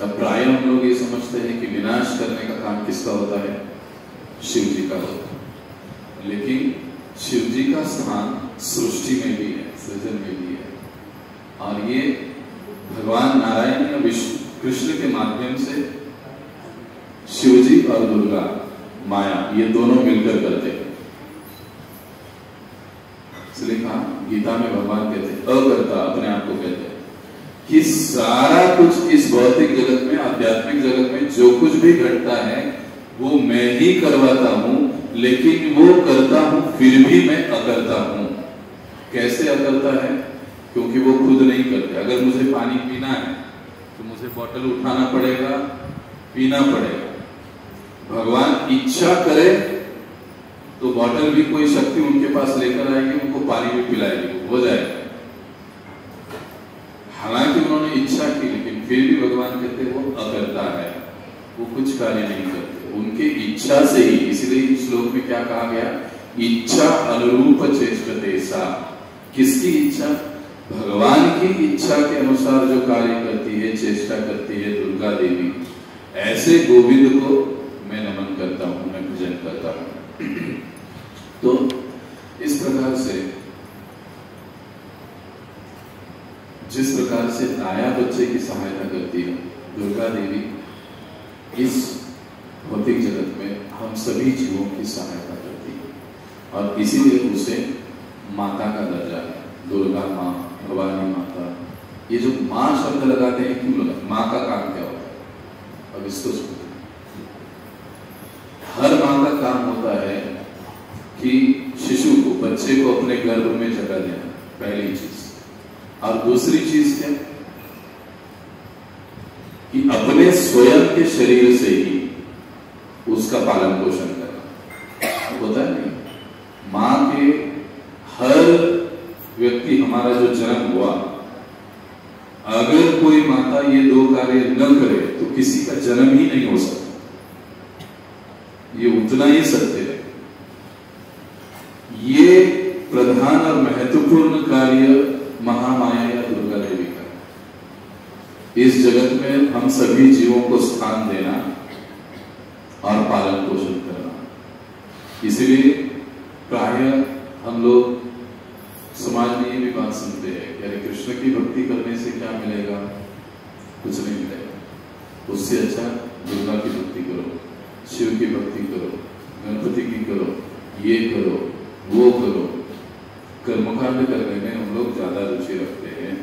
अब प्राय हम लोग ये समझते हैं कि विनाश करने का काम किसका होता है? शिव जी का होता है। लेकिन शिव जी का स्थान सृष्टि में भी है, सृजन में भी है। और ये भगवान नारायण या विष्णु कृष्ण के माध्यम से शिव जी और दुर्गा माया ये दोनों मिलकर करते हैं। इसलिए कहा गीता में भगवान कहते हैं अकर्ता, अपने आप को कहते हैं कि सारा कुछ इस भौतिक जगत में, आध्यात्मिक जगत में जो कुछ भी घटता है वो मैं ही करवाता हूं, लेकिन वो करता हूं फिर भी मैं अकर्ता हूं। कैसे अकर्ता है? क्योंकि वो खुद नहीं करते। अगर मुझे पानी पीना है तो मुझे बोतल उठाना पड़ेगा, पीना पड़ेगा। भगवान इच्छा करे तो बोतल भी कोई शक्ति उनके पास लेकर आएगी, उनको पानी भी पिलाएगी, हो जाएगा। हालांकि उन्होंने इच्छा की, लेकिन फिर भी भगवान कहते वो अकर्ता है, वो कुछ कार्य नहीं करते उनके इच्छा से ही। इसलिए श्लोक में क्या कहा गया? इच्छा अनुरूप चेष्टते सा। किसकी इच्छा? भगवान की इच्छा के अनुसार जो कार्य करती है, चेष्टा करती है दुर्गा देवी, ऐसे गोविंद को मैं नमन करता हूं, मैं भजन करता हूं। तो इस प्रकार से जिस प्रकार से दाया बच्चे की सहायता करती है दुर्गा देवी, इस भौतिक जगत में हम सभी जीवों की सहायता करती है। और इसीलिए उसे माता का दर्जा है। दुर्गा माँ, भवानी माता। ये जो माँ शब्द लगाते हैं क्यों लगा? माँ का काम क्या होता है? अब इसको सुनते। हर माँ का काम होता है कि शिशु को, बच्चे को अपने गर्भ में जगह देना, पहली चीज। और दूसरी चीज क्या कि अपने स्वयं के शरीर से ही उसका पालन पोषण करना होता है नहीं। मां के हर व्यक्ति हमारा जो जन्म हुआ, अगर कोई माता ये दो कार्य न करे तो किसी का जन्म ही नहीं हो सकता। ये उतना ही सत्य है। ये प्रधान और महत्वपूर्ण कार्य महामाया या दुर्गा देवी का। इस जगत में हम सभी जीवों को स्थान देना और पालन पोषण करना। इसलिए प्राय हम लोग समाज में ये भी बात सुनते हैं कि अरे कृष्ण की भक्ति करने से क्या मिलेगा? कुछ नहीं मिलेगा। उससे अच्छा दुर्गा की भक्ति करो, शिव की भक्ति करो, गणपति की करो, ये करो, वो करो। कर्मकांड करने में हम लोग ज्यादा रुचि रखते हैं।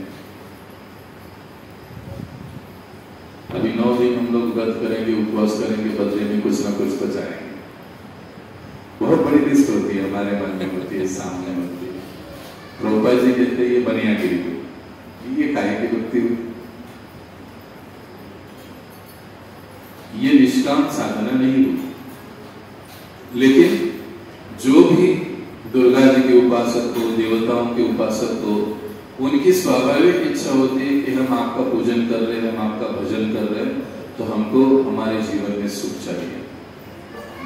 अभी 9 दिन हम लोग व्रत करेंगे, उपवास करेंगे, बदले में कुछ ना कुछ तो चाहेंगे। बहुत बड़ी लिस्ट होती है, हमारे मन में होती है, सामने होती है। प्रभुपाद जी कहते हैं ये बनियागिरी हुई, ये काहे की भक्ति हुई? ये निष्काम साधना नहीं हुई। लेकिन जो भी दुर्गा जी के उपासक हो, देवताओं के उपासक हो, उनकी स्वाभाविक इच्छा होती है कि हम आपका पूजन कर रहे हैं, हम आपका भजन कर रहे हैं, तो हमको हमारे जीवन में सुख चाहिए,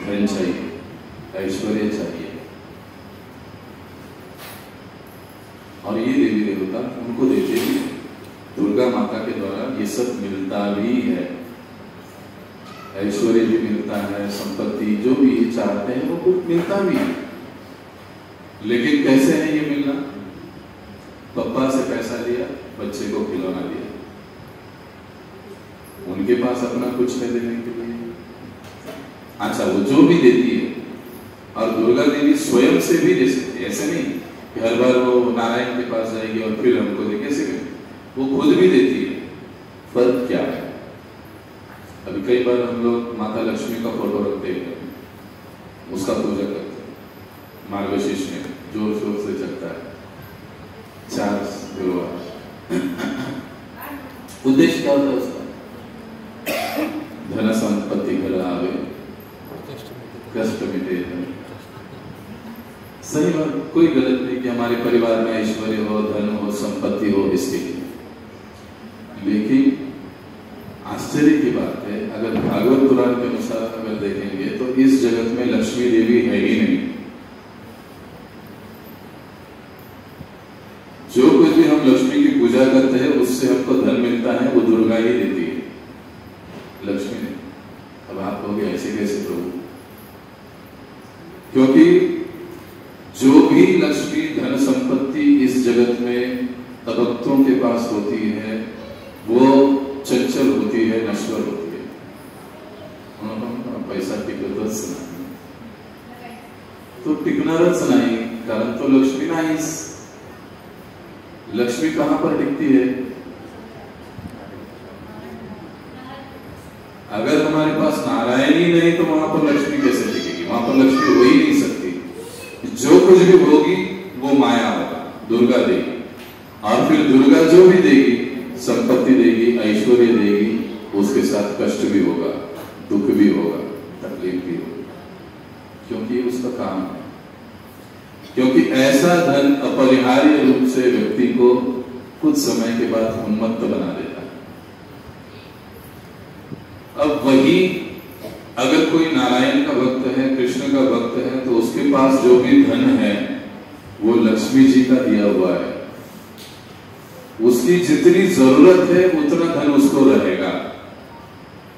धन चाहिए, ऐश्वर्य चाहिए। और ये देवी देवता उनको देते भी। दुर्गा माता के द्वारा ये सब मिलता भी है, ऐश्वर्य भी मिलता है, संपत्ति जो भी चाहते हैं वो कुछ मिलता भी है। लेकिन कैसे है ये मिलना? पप्पा से पैसा लिया, बच्चे को खिलौना दिया, उनके पास अपना कुछ है देने के लिए। अच्छा, वो जो भी देती है, और दुर्गा देवी स्वयं से भी दे सकती है। ऐसे नहीं कि हर बार वो नारायण के पास जाएगी और फिर हमको दे, कैसे करें? वो खुद भी देती है। फर्क क्या है? अभी कई बार हम लोग माता लक्ष्मी का फोटो रखते हैं, उसका पूजा करते हैं, मार्गशीर्ष में जोर शोर से चलता है 4 गुरुवार। उद्देश्य क्या होता है उसका? धन संपत्ति घर आवे, कष्ट मिटे। सही बात, कोई गलत नहीं कि हमारे परिवार में ऐश्वर्य हो, धन हो, संपत्ति हो, इसके लिए। लेकिन आश्चर्य की बात है, अगर भागवत पुराण के अनुसार अगर देखेंगे तो इस जगत में लक्ष्मी देवी है ही नहीं। जो कुछ भी हम लक्ष्मी की पूजा करते हैं उससे हमको धन मिलता है, वो दुर्गा ही देती है, लक्ष्मी नहीं। अब आप कहोगे ऐसे कैसे प्रभु? क्योंकि जो भी लक्ष्मी धन संपत्ति इस जगत में भक्तों के पास होती है वो चंचल होती है, नश्वर होती है। उन्होंने पैसा टिकतच नाही, तो टिकणारच नाही, कारण तो लक्ष्मी नाहीच। लक्ष्मी कहां पर टिकती है? अगर हमारे पास नारायण ही नहीं तो वहां पर लक्ष्मी कैसे टिकेगी? वहां पर लक्ष्मी हो ही नहीं सकती। जो कुछ भी होगी वो माया होगा, दुर्गा देगी। और फिर दुर्गा जो भी देगी, संपत्ति देगी, ऐश्वर्य देगी, उसके साथ कष्ट भी होगा, दुख भी होगा, तकलीफ भी होगी, क्योंकि उसका काम है। क्योंकि ऐसा धन अपरिहार्य रूप से व्यक्ति को कुछ समय के बाद उन्मत्त बना देता है। अब वही अगर कोई नारायण का भक्त है, कृष्ण का भक्त है, तो उसके पास जो भी धन है वो लक्ष्मी जी का दिया हुआ है। उसकी जितनी जरूरत है उतना धन उसको रहेगा,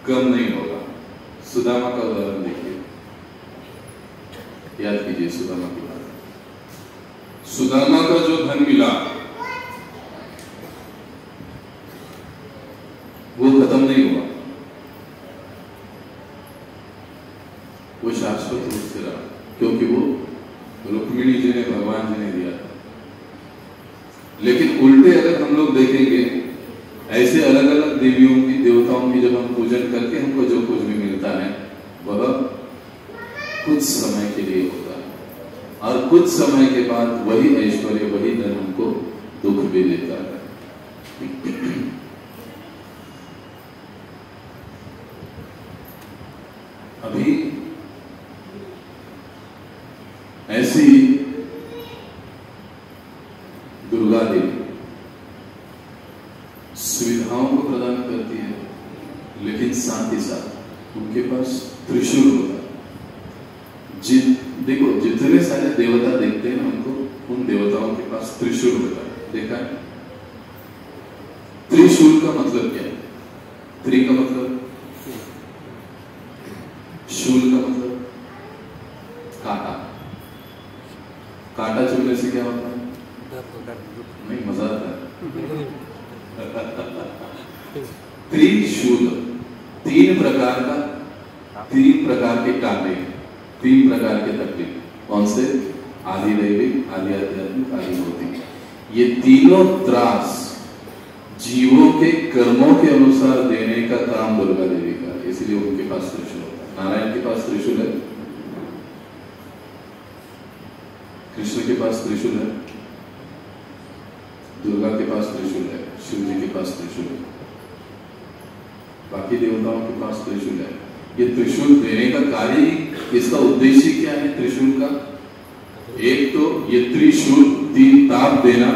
कम नहीं होगा। सुदामा का उदाहरण देखिए, याद कीजिए सुदामा की बात। सुदामा का जो धन मिला वो खत्म नहीं हुआ, वो शाश्वत रूप से रहा, क्योंकि वो रुक्मिणी जी ने, भगवान जी ने दिया था। लेकिन उल्टे अगर हम लोग देखेंगे, ऐसे अलग अलग देवियों की, देवताओं की जब हम पूजन करके हमको जो कुछ भी मिलता है वह कुछ समय के लिए होता है, और कुछ समय के बाद वही ऐश्वर्य, वही धन हमको दुख भी देता है। अभी ऐसी दुर्गा देवी सुविधाओं को प्रदान करती है, लेकिन साथ ही साथ उनके पास त्रिशूल होता है। देखो जितने सारे देवता देखते हैं उनको, उन देवताओं के पास त्रिशूल होता है, देखा है? त्रिशूल का मतलब क्या है? त्रि का मतलब, शूल का मतलब कांटा। कांटा चुभने से क्या होता है? नहीं, मजा आता है। त्रिशूल, तीन प्रकार के कांटे, तीन प्रकार के तकलीफ। कौन से? आदि दैविक, आदि आध्यात्मिक, आदि भौतिक। ये तीनों त्रास जीवों के कर्मों के अनुसार देने का काम दुर्गा देवी का, इसलिए उनके पास त्रिशूल होता है। नारायण के पास त्रिशूल है, कृष्ण के पास त्रिशूल है, दुर्गा के पास त्रिशूल है, शिव जी के पास त्रिशूल है, बाकी देवताओं के पास त्रिशूल है। ये त्रिशूल देने का कार्य, इसका उद्देश्य क्या है त्रिशूल का? एक तो ये त्रिशूल तीन ताप देना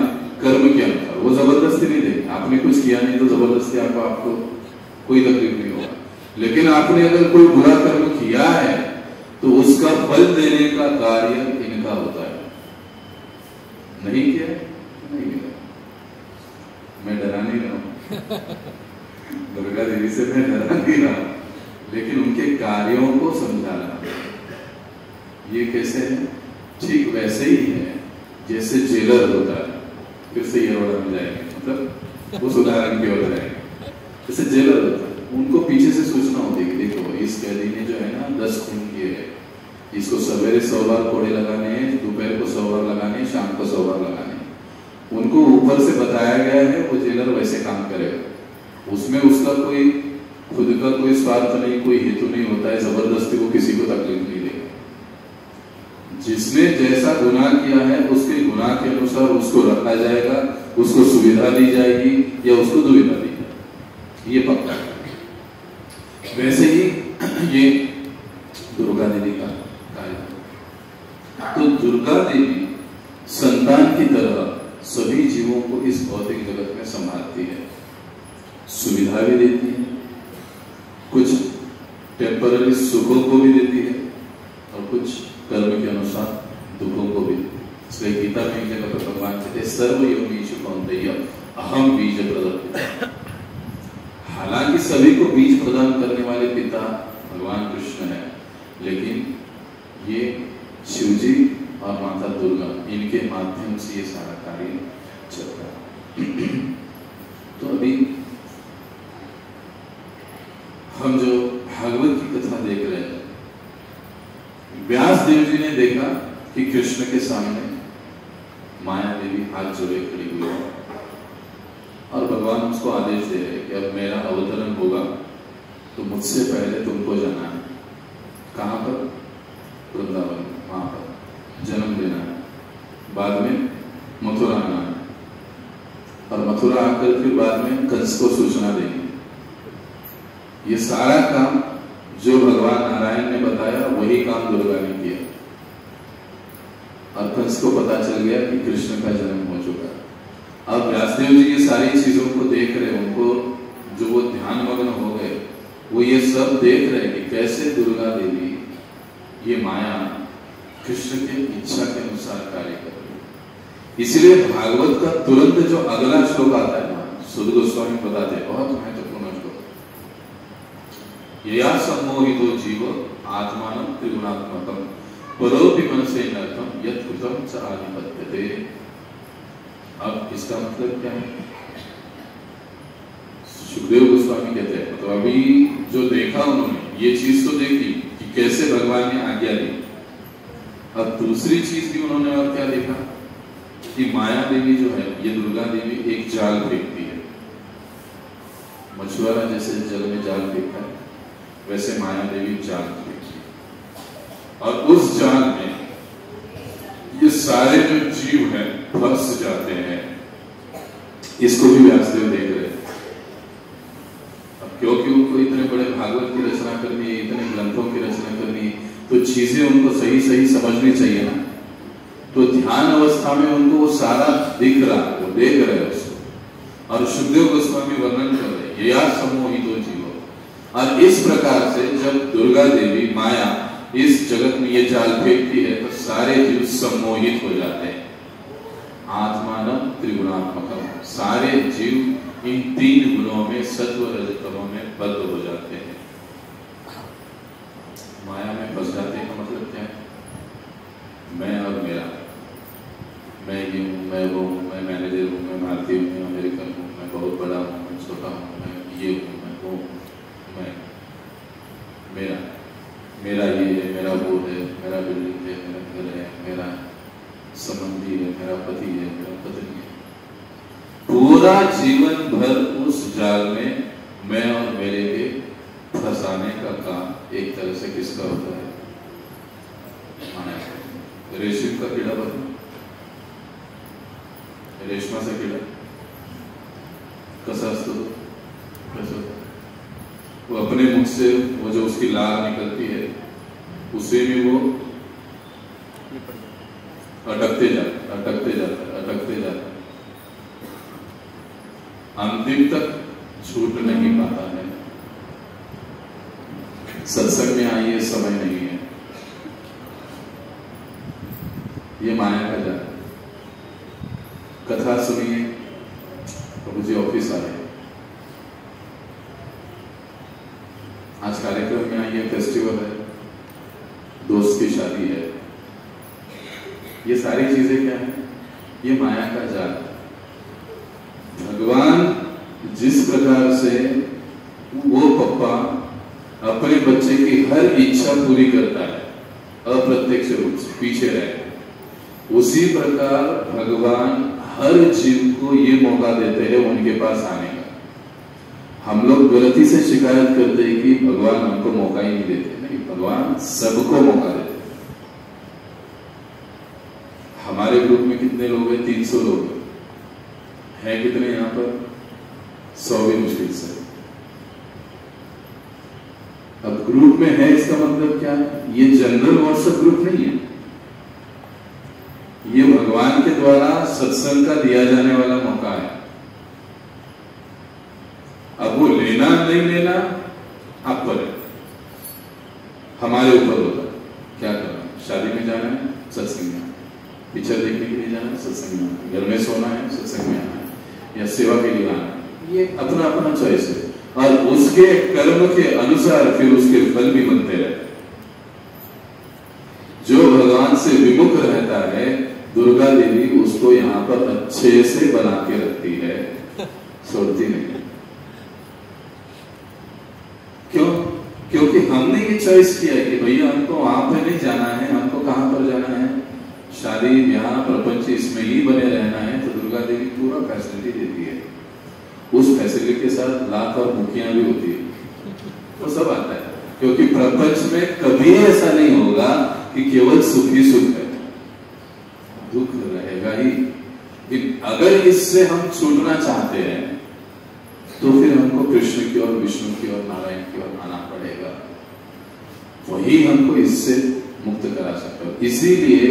कर्म के अनुसार, वो जबरदस्ती नहीं देंगे। आपने कुछ किया नहीं तो जबरदस्ती आपको कोई तकलीफ नहीं होगा, लेकिन आपने अगर कोई बुरा कर्म किया है तो उसका फल देने का कार्य इनका होता है। नहीं किया, नहीं मिला। मैं डरा नहीं रहा हूं दुर्गा देवी से, मैं डरा नहीं रहा हूं, लेकिन उनके कार्यों को समझा रहा हूं। ये कैसे है? ठीक वैसे ही है जैसे जेलर होता है। फिर से ये वर्ड में जाएंगे, मतलब उस उदाहरण की ओर जाएंगे। जैसे जेलर होता है, उनको पीछे से सूचना होती है, देखो इस कैदी ने जो है ना 10 खून किए है, इसको सवेरे 100 बार कोड़े लगाने हैं, दोपहर को 100 बार लगाने हैं, शाम को 100 बार लगाने हैं। उनको ऊपर से बताया गया है, वो जेलर वैसे काम करेगा। उसमें उसका कोई खुद का कोई स्वार्थ नहीं, कोई हेतु नहीं होता है, जबरदस्ती को किसी को तकलीफ नहीं देगा। जिसने जैसा गुनाह किया है उसके गुनाह के अनुसार उसको रखा जाएगा, उसको सुविधा दी जाएगी या उसको दुविधा दी जाएगी, ये पक्का है। वैसे ही ये दुर्गा देवी का कार्य। तो दुर्गा देवी संतान की तरह सभी जीवों को इस भौतिक जगत में संभालती है, सुविधा भी देती है, कुछ टेम्पररी सुखों को भी देती है और कुछ कर्म के अनुसार दुखों को भी। इसलिए गीता में एक जगह पर भगवान कहते हैं सर्वयोनिषु कौन्तेय अहम बीज प्रदत्त। हालांकि सभी को बीज प्रदान करने वाले पिता भगवान कृष्ण है, लेकिन ये शिवजी और माता दुर्गा, इनके माध्यम से ये सारा कार्य चल रहा है। तो अभी हम जो भागवत की कथा देख रहे हैं, व्यास देव जी ने देखा कि कृष्ण के सामने माया देवी हाथ जोड़े खड़ी हुई है और भगवान उसको आदेश दे रहे कि अब मेरा अवतरण होगा तो मुझसे पहले तुमको जाना है। कहां पर? वृंदावन, वहां पर जन्म लेना है, बाद में मथुरा आना है और मथुरा आकर फिर बाद में कंस को सूचना देंगे। ये सारा काम जो भगवान नारायण ने बताया वही काम दुर्गा ने किया और कंस को पता चल गया कि कृष्ण का जन्म हो चुका है। अब व्यासदेव जी ये सारी चीजों को देख रहे, उनको जो वो ध्यान मग्न हो गए, वो ये सब देख रहे कि कैसे दुर्गा देवी ये माया कृष्ण की इच्छा के अनुसार कार्य कर रही है। इसलिए भागवत का तुरंत जो अगला श्लोक आता है ना, सुध गोस्वामी बताते हैं, बहुत महत्वपूर्ण श्लोक। यया सम्मोहितो जीव आत्मानं त्रिगुणात्मकं परोपि मनसेनर्थं यत् कृतं च आधिपत्यते। अब इसका मतलब क्या है? सुखदेव गोस्वामी कहते हैं, तो अभी जो देखा उन्होंने, ये चीज तो देखी कि कैसे भगवान ने आज्ञा दी। अब दूसरी चीज भी उन्होंने और क्या देखा कि माया देवी जो है, ये दुर्गा देवी एक जाल फेंकती है। मछुआरा जैसे जल में जाल फेंकता है, वैसे माया देवी जाल फेंकती है और उस जाल में ये सारे जो जीव हैं फंस जाते हैं। इसको भी व्यासदेव देख रहे हैं। अब क्योंकि उनको इतने बड़े भागवत की रचना करनी है, इतने ग्रंथों की रचना करनी है, तो चीजें उनको सही सही समझनी चाहिए ना। तो ध्यान अवस्था में उनको वो सारा दिख रहा, वो देख रहे हैं उसको। और सुखदेव गोस्वामी वर्णन कर रहे हैं, यया सम्मोहितो जीवो। और इस प्रकार से जब दुर्गा देवी माया इस जगत में ये जाल फेंकती है तो सारे जीव सम्मोहित हो जाते हैं। आत्मानम त्रिगुणात्मकम, सारे जीव इन 3 गुणों में, सत्व रज तमो में बद्ध हो जाते हैं, माया में फंस जाते हैं। का मतलब क्या है? मैं और मेरा, मैं ये हूँ, मैं वो हूँ, मैं मैनेजर हूँ, मैं भारतीय हूँ, मैं अमेरिकन हूँ, मैं बहुत बड़ा हूँ, मैं छोटा हूँ, मैं ये हूँ, मैं वो हूँ, मैं मेरा मेरा ये है, मेरा वो है, मेरा बिल्डिंग है, मेरा घर है, मेरा संबंधी है, मेरा पति है, मेरा पत्नी है। पूरा जीवन भर उस जाल में मैं और मेरे के फंसाने का काम एक तरह से किसका होता है? माया। रेशम का कीड़ा बना, रेशमा से कीड़ा कसा असतो, वो अपने मुख से वो जो उसकी लार निकलती है उसे भी वो अटकते जाता, अंतिम तक छूट नहीं पाता है। सत्संग में आइए, समय नहीं है, ये माया का जाल। कथा सुनिए, प्रभु जी ऑफिस आ रहे, आज कार्यक्रम में आइए, फेस्टिवल है, दोस्त की शादी है, ये सारी चीजें क्या है? ये माया का जाल। भगवान जिस प्रकार से वो पप्पा अपने बच्चे की हर इच्छा पूरी करता है अप्रत्यक्ष रूप से, पीछे रहे, उसी प्रकार भगवान हर जीव को ये मौका देते हैं उनके पास आने का। हम लोग गलती से शिकायत करते हैं कि भगवान हमको मौका ही नहीं देते। नहीं, भगवान सबको मौका देते। हमारे ग्रुप में कितने लोग हैं? 300 लोग हैं। कितने यहाँ पर? 100 भी मुश्किल से। अब ग्रुप में है, इसका मतलब क्या है? ये जनरल व्हाट्सएप ग्रुप नहीं है, ये भगवान के द्वारा सत्संग का दिया जाने वाला मौका है। अब वो लेना नहीं लेना आप पर है, हमारे ऊपर होता है। क्या करना? शादी में जाना है, सत्संग में आना है, पिक्चर देखने के लिए जाना है, सत्संग में आना है, घर में सोना है, सत्संग में आना है, या सेवा के लिए आना है। ये अपना अपना चॉइस है, और उसके कर्म के अनुसार फिर उसके फल भी बनते रहते। जो भगवान से विमुख रहता है, दुर्गा देवी उसको यहाँ पर अच्छे से बना के रखती है, छोड़ती नहीं। क्यों? क्योंकि हमने ये चॉइस किया है कि भैया हमको वहां पर नहीं जाना है, हमको कहां पर जाना है? शादी ब्याह प्रपंच इसमें ही बने रहना है। तो दुर्गा देवी पूरा फैसिलिटी देती है। उस फैसिलिटी के साथ लाख और मुखियां भी होती है, वो सब आता है। क्योंकि प्रपंच में कभी ऐसा नहीं होगा कि केवल सुख ही सुख है, दुख रहेगा ही। अगर इससे हम छूटना चाहते हैं तो फिर हमको कृष्ण की ओर, विष्णु की ओर, नारायण की ओर आना पड़ेगा। वही हमको इससे मुक्त करा सकते हो। इसीलिए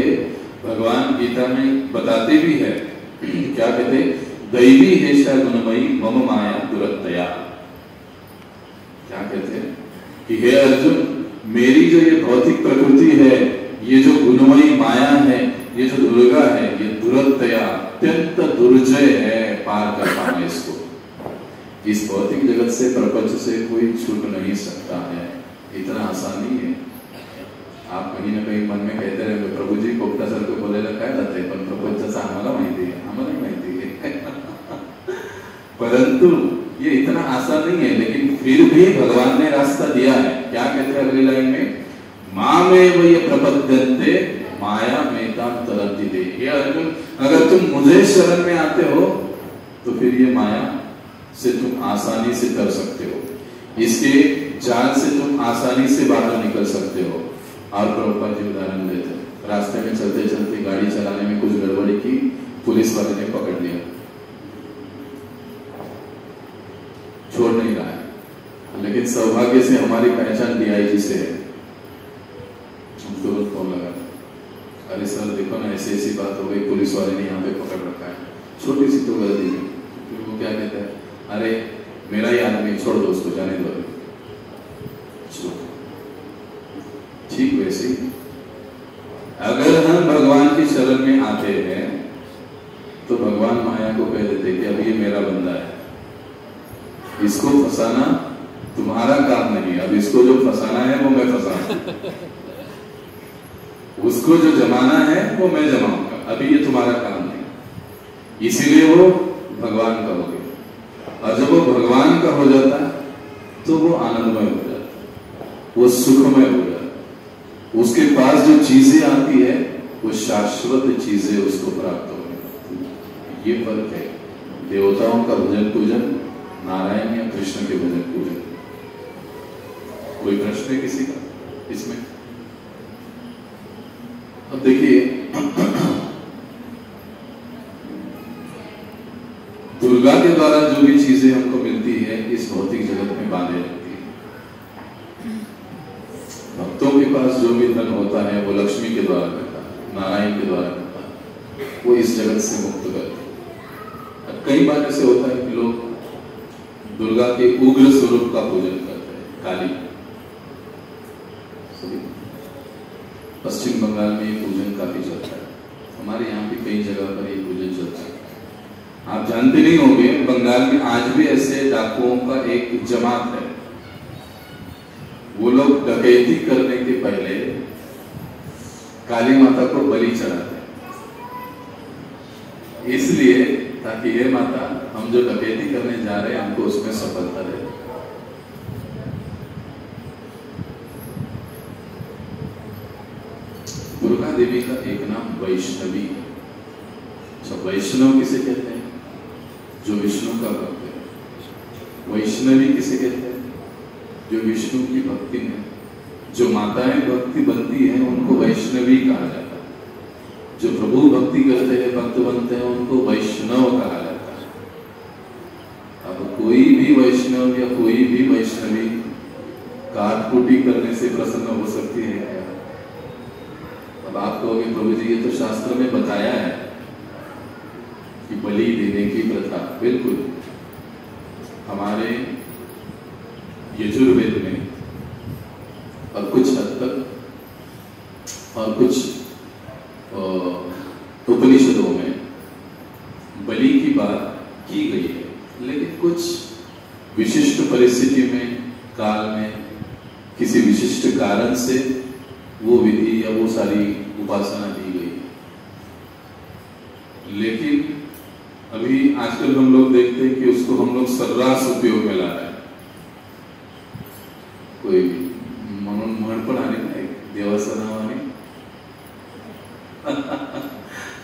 भगवान गीता में बताते भी है, क्या कहते? दैवी हेषा गुणमयी मम माया दुरत्तया। क्या कहते हैं कि हे अर्जुन, मेरी जो ये भौतिक प्रकृति है, ये जो गुणमयी माया है, ये जो दुर्गा है, ये दुरत्तया, अत्यंत दुर्जय है, पार कर पाना इसको। इस भौतिक जगत से, प्रपंच से कोई छूट नहीं सकता है, इतना आसान नहीं है। आप कहीं ना कहीं मन में कहते रहे, प्रभु जी कोपटा सर को बोलेला काय जाते, पण प्रपंचाचं आम्हाला माहिती है, आम्हाला माहिती है। परंतु ये इतना आसान नहीं है, लेकिन फिर भी भगवान ने रास्ता दिया है। क्या कहते हैं अगली लाइन में? मामेव ये प्रपद्यन्ते माया मेताम तरन्ति ते। ये अर्जुन, अगर तुम मुझे शरण में आते हो तो फिर ये माया से तुम आसानी से कर सकते हो, इसके जाल से तुम आसानी से बाहर निकल सकते हो। और प्रभुपाद जी उदाहरण देते, रास्ते में चलते चलते गाड़ी चलाने में कुछ गड़बड़ी की, पुलिस वाले ने पकड़ लिया, छोड़ नहीं रहा है, लेकिन सौभाग्य से हमारी पहचान डीआईजी से है। हम तुरंत फोन लगा, अरे सर देखो ना ऐसी ऐसी बात हो गई, पुलिस वाले ने यहाँ पे पकड़ रखा है, छोटी सी तो गलती है। फिर वो क्या कहता है, अरे मेरा ही आदमी, छोड़ दो उसको, जाने दो। ठीक वैसे अगर हम भगवान की शरण में आते हैं तो भगवान माया को कह देते कि अब ये मेरा बंदा है, इसको फंसाना तुम्हारा काम नहीं, अब इसको जो फंसाना है वो मैं फंसाऊंगा, उसको जो जमाना है वो मैं जमाऊंगा, अभी ये तुम्हारा काम नहीं। इसीलिए वो भगवान का हो गया। और जब वो भगवान का हो जाता है तो वो आनंदमय हो जाता है, वो सुखमय हो जाता है। उसके पास जो चीजें आती है वो शाश्वत चीजें उसको प्राप्त हो गई। ये फर्क है देवताओं का भजन पूजन, नारायण या कृष्ण के भजन पूजन। कोई प्रश्न है किसी का इसमें? अब देखिए दुर्गा के द्वारा जो भी चीजें हमको मिलती है इस भौतिक जगत में बांधे रहती है। भक्तों के पास जो भी धन होता है वो लक्ष्मी के द्वारा करता है, नारायण के द्वारा करता है, वो इस जगत से मुक्त करते हैं। कई बार ऐसे होता है कि लोग दुर्गा के उग्र स्वरूप का पूजन करते हैं, काली। पश्चिम बंगाल में ये पूजन काफी चलता है, हमारे यहाँ भी कई जगह पर ये पूजन चलता है। आप जानते नहीं होंगे बंगाल में आज भी ऐसे डाकुओं का एक जमात है। वो लोग डकैती करने के पहले काली माता को बलि चढ़ाते हैं, इसलिए ताकि ये माता हम जो डकैती करने जा रहे हैं हमको उसमें सफलता रहे। दुर्गा देवी का एक नाम वैष्णवी है। वैष्णव किसे कहते हैं? जो विष्णु का भक्त है। वैष्णवी किसे कहते हैं? जो विष्णु की भक्ति में जो माताएं भक्ति बनती हैं उनको वैष्णवी कहा जाता है। जो प्रभु भक्ति करते हैं, भक्त बनते हैं, उनको वैष्णव कहा जाता है। अब कोई भी वैष्णव या कोई भी वैष्णवी काटकुटी करने से प्रसन्न हो सकती है क्या? अब आप कहोगे प्रभु जी ये तो शास्त्र में बताया है कि बलि देने की प्रथा। बिल्कुल, हमारे यजुर्वेद में और कुछ हद तक और कुछ उपनिषदों में बलि की बात की गई है, लेकिन कुछ विशिष्ट परिस्थिति में, काल में, किसी विशिष्ट कारण से वो विधि या वो सारी उपासना दी गई। लेकिन अभी आजकल हम लोग देखते हैं कि उसको हम लोग सर्रास उपयोग में ला रहे हैं। कोई म्हणून म्हणपण आले नाही देवाचं नाव आणि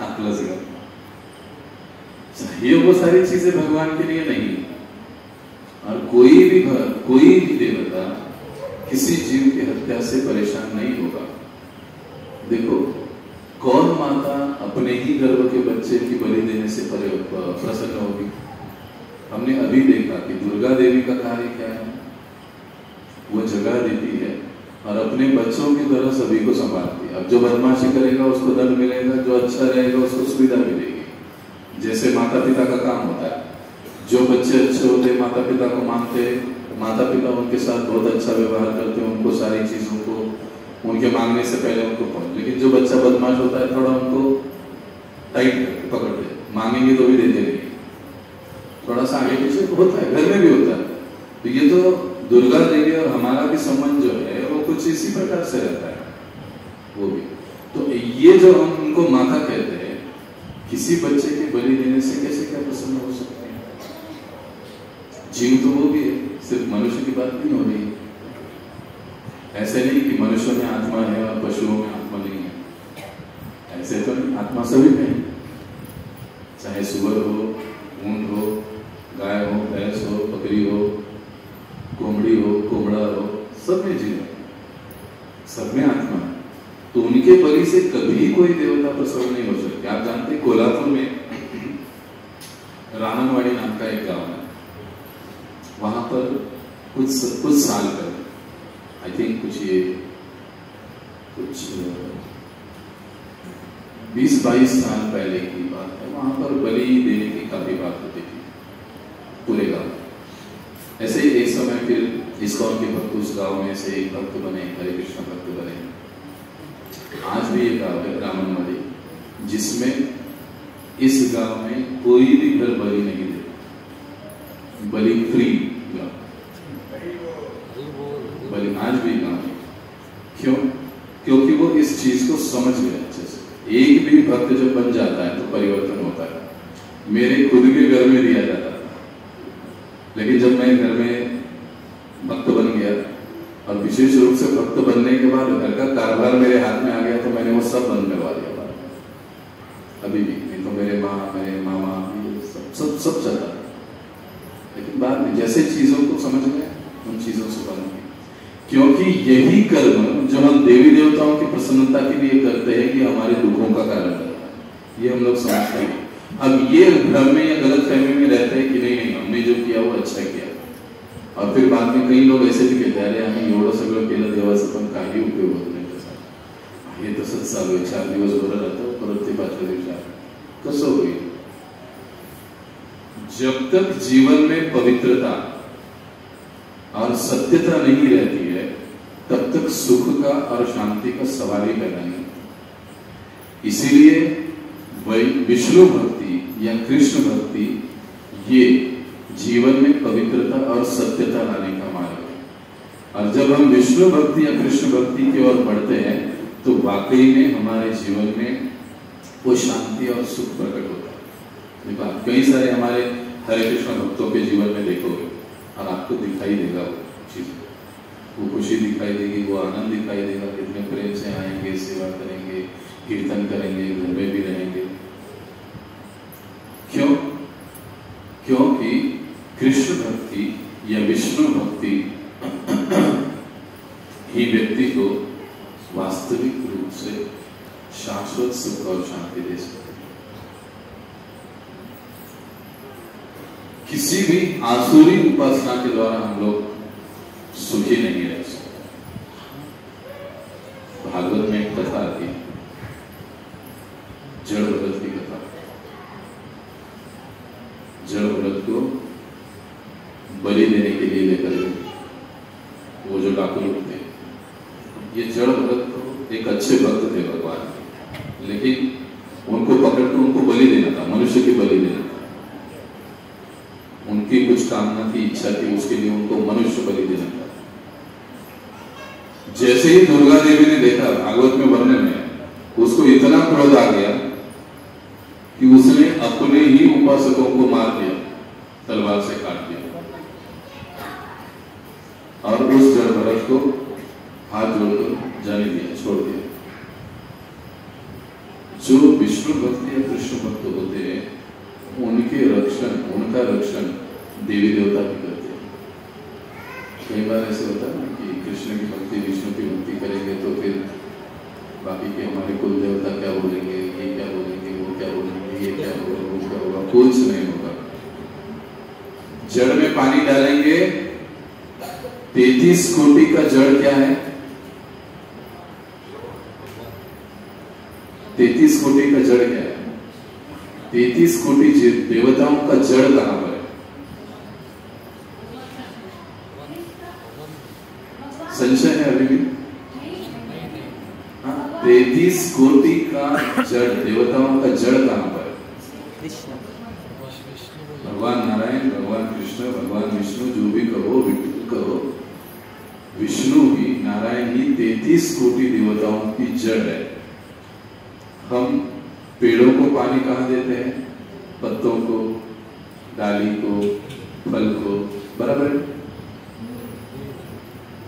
आपलंच घर। ये वो सारी चीजें भगवान के लिए नहीं। और कोई भी देवता किसी जीव की हत्या से परेशान नहीं होगा। देखो कौन माता अपने ही गर्भ के बच्चे की बलि देने से प्रसन्न होगी? हमने अभी देखा कि दुर्गा देवी का कार्य क्या है, वो जगह देती है और अपने बच्चों की तरह सभी को संभालती है। अब जो बदमाशी करेगा उसको दंड मिलेगा, जो अच्छा रहेगा उसको सुविधा मिलेगी। जैसे माता पिता का काम होता है, जो बच्चे अच्छे होते हैं माता पिता को मानते हैं, माता पिता उनके साथ बहुत अच्छा व्यवहार करते हैं, उनको सारी चीजों को उनके मांगने से पहले उनको पहुंच। लेकिन जो बच्चा बदमाश होता है थोड़ा उनको टाइट करके पकड़ते, मांगेंगे तो भी देते नहीं, थोड़ा सा आगे पीछे होता है, घर में भी होता है। तो ये तो दुर्गा देवी और हमारा भी संबंध जो है वो कुछ इसी प्रकार से रहता है। वो भी तो ये जो हम उनको माता कहते हैं, किसी बच्चे के बलि देने से कैसे क्या प्रसन्न हो सकते हैं? जीव तो वो भी है, सिर्फ मनुष्य की बात नहीं हो रही है। ऐसे नहीं कि मनुष्य में आत्मा है और पशुओं में आत्मा नहीं है, ऐसे तो नहीं। आत्मा सभी में है, चाहे सुअर हो, ऊंट हो, गाय हो, भैंस हो, बकरी हो, कोमड़ी हो, कोमड़ा हो, सब में जीव है, सब में आत्मा है। तो उनके बलि से कभी कोई देवता प्रसन्न नहीं हो सकते। आप जानते हैं कोल्हापुर में रामनवाड़ी नाम का एक गांव है, वहां पर कुछ साल पहले, आई थिंक कुछ 20-22 साल पहले की बात है। वहां पर बलि देने की काफी बात होती थी पूरे गांव। ऐसे ही एक समय फिर इस्कॉन के भक्त उस गांव में से एक भक्त बने, हरे कृष्ण भक्त बने। आज भी एक गांव है रामनवाड़ी, जिसमें इस गांव में कोई भी घर बलि नहीं देता, बलि फ्री गांव, बलि आज भी गांव है। क्यों? क्योंकि वो इस चीज को समझ गए अच्छे से। एक भी भक्त जब बन जाता है तो परिवर्तन होता है। मेरे खुद के घर में दिया जाता था, लेकिन जब मैं घर में भक्त बन गया और विशेष रूप से भक्त बनने के बाद घर का कारोबार मेरे हाथ में आ गया, तो मैंने वो सब बंद करवा दिया। अभी भी नहीं तो मेरे माँ, मेरे मामा, सब चलता है। लेकिन बाद में जैसे चीजों को समझ गए, उन चीजों से बन गए। क्योंकि यही कर्म जो हम देवी देवताओं की प्रसन्नता के लिए करते हैं, कि हमारे दुखों का कारण बनता है, ये हम लोग समझते हैं। अब ये भ्रम में या गलत फहमी में रहते हैं कि नहीं हमने जो किया वो अच्छा किया, और फिर बाद में कई लोग ऐसे भी कहते हैं, आम्ही एवढं सगळं केलं देवाचं पण काही उपयोग होत नाही त्याचा, हे तसंच चालू आहे, 4 दिवस बरं राहतं, परत ते 5व्या दिवशी कसं होईल? जब तक जीवन में पवित्रता और सत्यता नहीं रहती है, तब तक सुख का और शांति का सवाल ही पैदा नहीं। इसीलिए विष्णु भक्ति या कृष्ण भक्ति ये जीवन में पवित्रता और सत्यता लाने का मार्ग है। और जब हम विष्णु भक्ति या कृष्ण भक्ति की ओर बढ़ते हैं, तो वाकई में हमारे जीवन में वो शांति और सुख प्रकट होता है। देखो आप कई सारे हमारे हरे कृष्ण भक्तों के जीवन में देखोगे और आपको दिखाई देगा वो चीज, वो खुशी दिखाई देगी, वो आनंद दिखाई देगा, कितने प्रेम से आएंगे, सेवा करेंगे, कीर्तन करेंगे, घर में भी रहेंगे। क्यों? क्योंकि कृष्ण भक्ति या विष्णु भक्ति ही व्यक्ति को वास्तविक रूप से शाश्वत सुख और शांति दे सकती है। किसी भी आसुरी उपासना के द्वारा हम लोग सुखी नहीं रह सकते। भागवत में एक कथा आती है, जड़ भरत की कथा। जड़ भरत को बलि देने के लिए लेकर गए वो जो डाकू लोग थे। ये जड़ भरत को एक अच्छे भक्त थे भगवान, लेकिन उनको पकड़ कर उनको बलि देना था, मनुष्य की बलि देना था। उनकी कुछ कामना थी, इच्छा थी, उसके लिए उनको मनुष्य बलि देना था। जैसे ही दुर्गा देवी ने देखा, भागवत में वर्णन है, उसको इतना क्रोध आ गया कि उसने अपने ही उपासकों को मार दिया, तलवार से काट दिया, और उस जड़ भरत को हाथ जोड़कर जाने दिया, छोड़ दिया। जो विष्णु भक्त या कृष्ण भक्त होते हैं, उनका रक्षण देवी देवता भी करते हैं। कई बार ऐसे होता है ना कि कृष्ण की भक्ति, विष्णु की भक्ति करेंगे तो फिर बाकी के हमारे कुल देवता क्या बोलेंगे, ये क्या बोलेंगे, वो क्या बोलेंगे, ये क्या होगा, वो क्या होगा, कुछ नहीं होगा। जड़ में पानी डालेंगे, 33 कोटि का जड़ क्या है? 33 कोटि का जड़ क्या है? 33 कोटि देवताओं का जड़ कहां पर है? संशय है अभी भी? 33 कोटि का जड़, देवताओं का जड़ कहां पर है? भगवान नारायण, भगवान कृष्ण, भगवान विष्णु, जो भी कहो, कहो, विष्णु ही, नारायण ही 33 कोटि देवताओं की जड़ है। हम पेड़ों को पानी कहाँ देते हैं? पत्तों को, डाली को, फल को, बराबर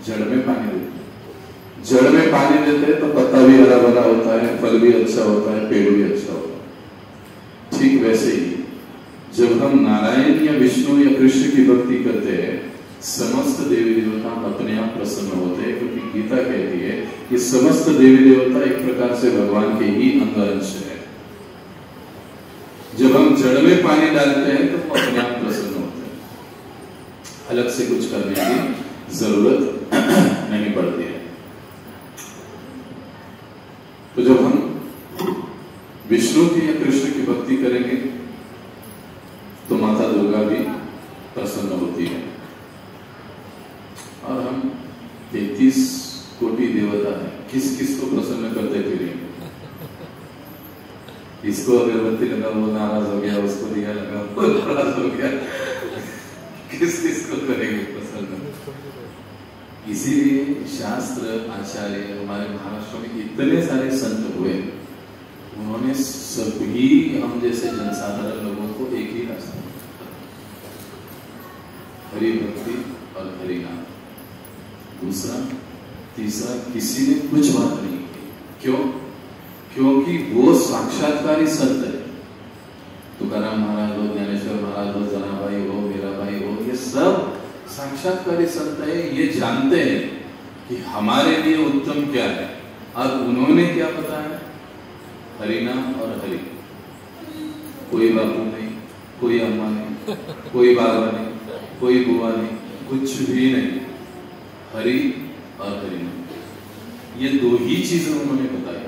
जड़ में पानी देते हैं। जड़ में पानी देते हैं तो पत्ता भी हरा भरा होता है, फल भी अच्छा होता है, पेड़ भी अच्छा होता है। ठीक वैसे ही जब हम नारायण या विष्णु या कृष्ण की भक्ति करते हैं, समस्त देवी देवता अपने आप प्रसन्न होते हैं, क्योंकि गीता कहती है कि समस्त देवी देवता एक प्रकार से भगवान के ही अंश है। जब हम जड़ में पानी डालते हैं तो वो अपने आप प्रसन्न होते हैं। अलग से कुछ करने की जरूरत नहीं पड़ती है। तो जब हम विष्णु की या कृष्ण की भक्ति करेंगे तो माता दुर्गा भी प्रसन्न होती है। और हम 33 कोटि देवता है, किस किस को प्रसन्न करते फिरेंगे? इसको अगरबत्ती लगा वो नाराज हो गया, उसको दिया लगा वो नाराज हो गया, किस किस को करेंगे प्रसन्न? इसीलिए शास्त्र आचार्य हमारे महाराष्ट्र में इतने सारे संत हुए, उन्होंने सभी हम जैसे जनसाधारण लोगों को एक ही रास्ता, हरि भक्ति और हरि नाम। दूसरा तीसरा किसी ने कुछ बात नहीं की। क्यों? क्योंकि वो साक्षात्कारी संत है। तुकाराम महाराज हो, ज्ञानेश्वर महाराज हो, जनाबाई हो, मीराबाई हो, ये सब साक्षात्कारी संत है। ये जानते हैं कि हमारे लिए उत्तम क्या है। और उन्होंने क्या बताया? हरिनाम और हरि। कोई बापू नहीं, कोई अम्मा नहीं, कोई बाबा नहीं, कोई बुआ नहीं, कुछ भी नहीं, हरि और हरिनाम। ये दो ही चीजें उन्होंने बताई।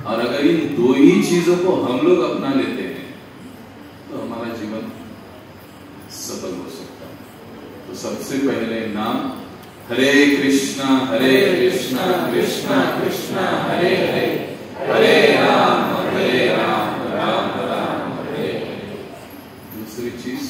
और अगर इन दो ही चीजों को हम लोग अपना लेते हैं तो हमारा जीवन सफल हो सकता है। तो सबसे पहले नाम हरे कृष्णा कृष्णा कृष्णा हरे हरे, हरे राम राम राम हरे। दूसरी चीज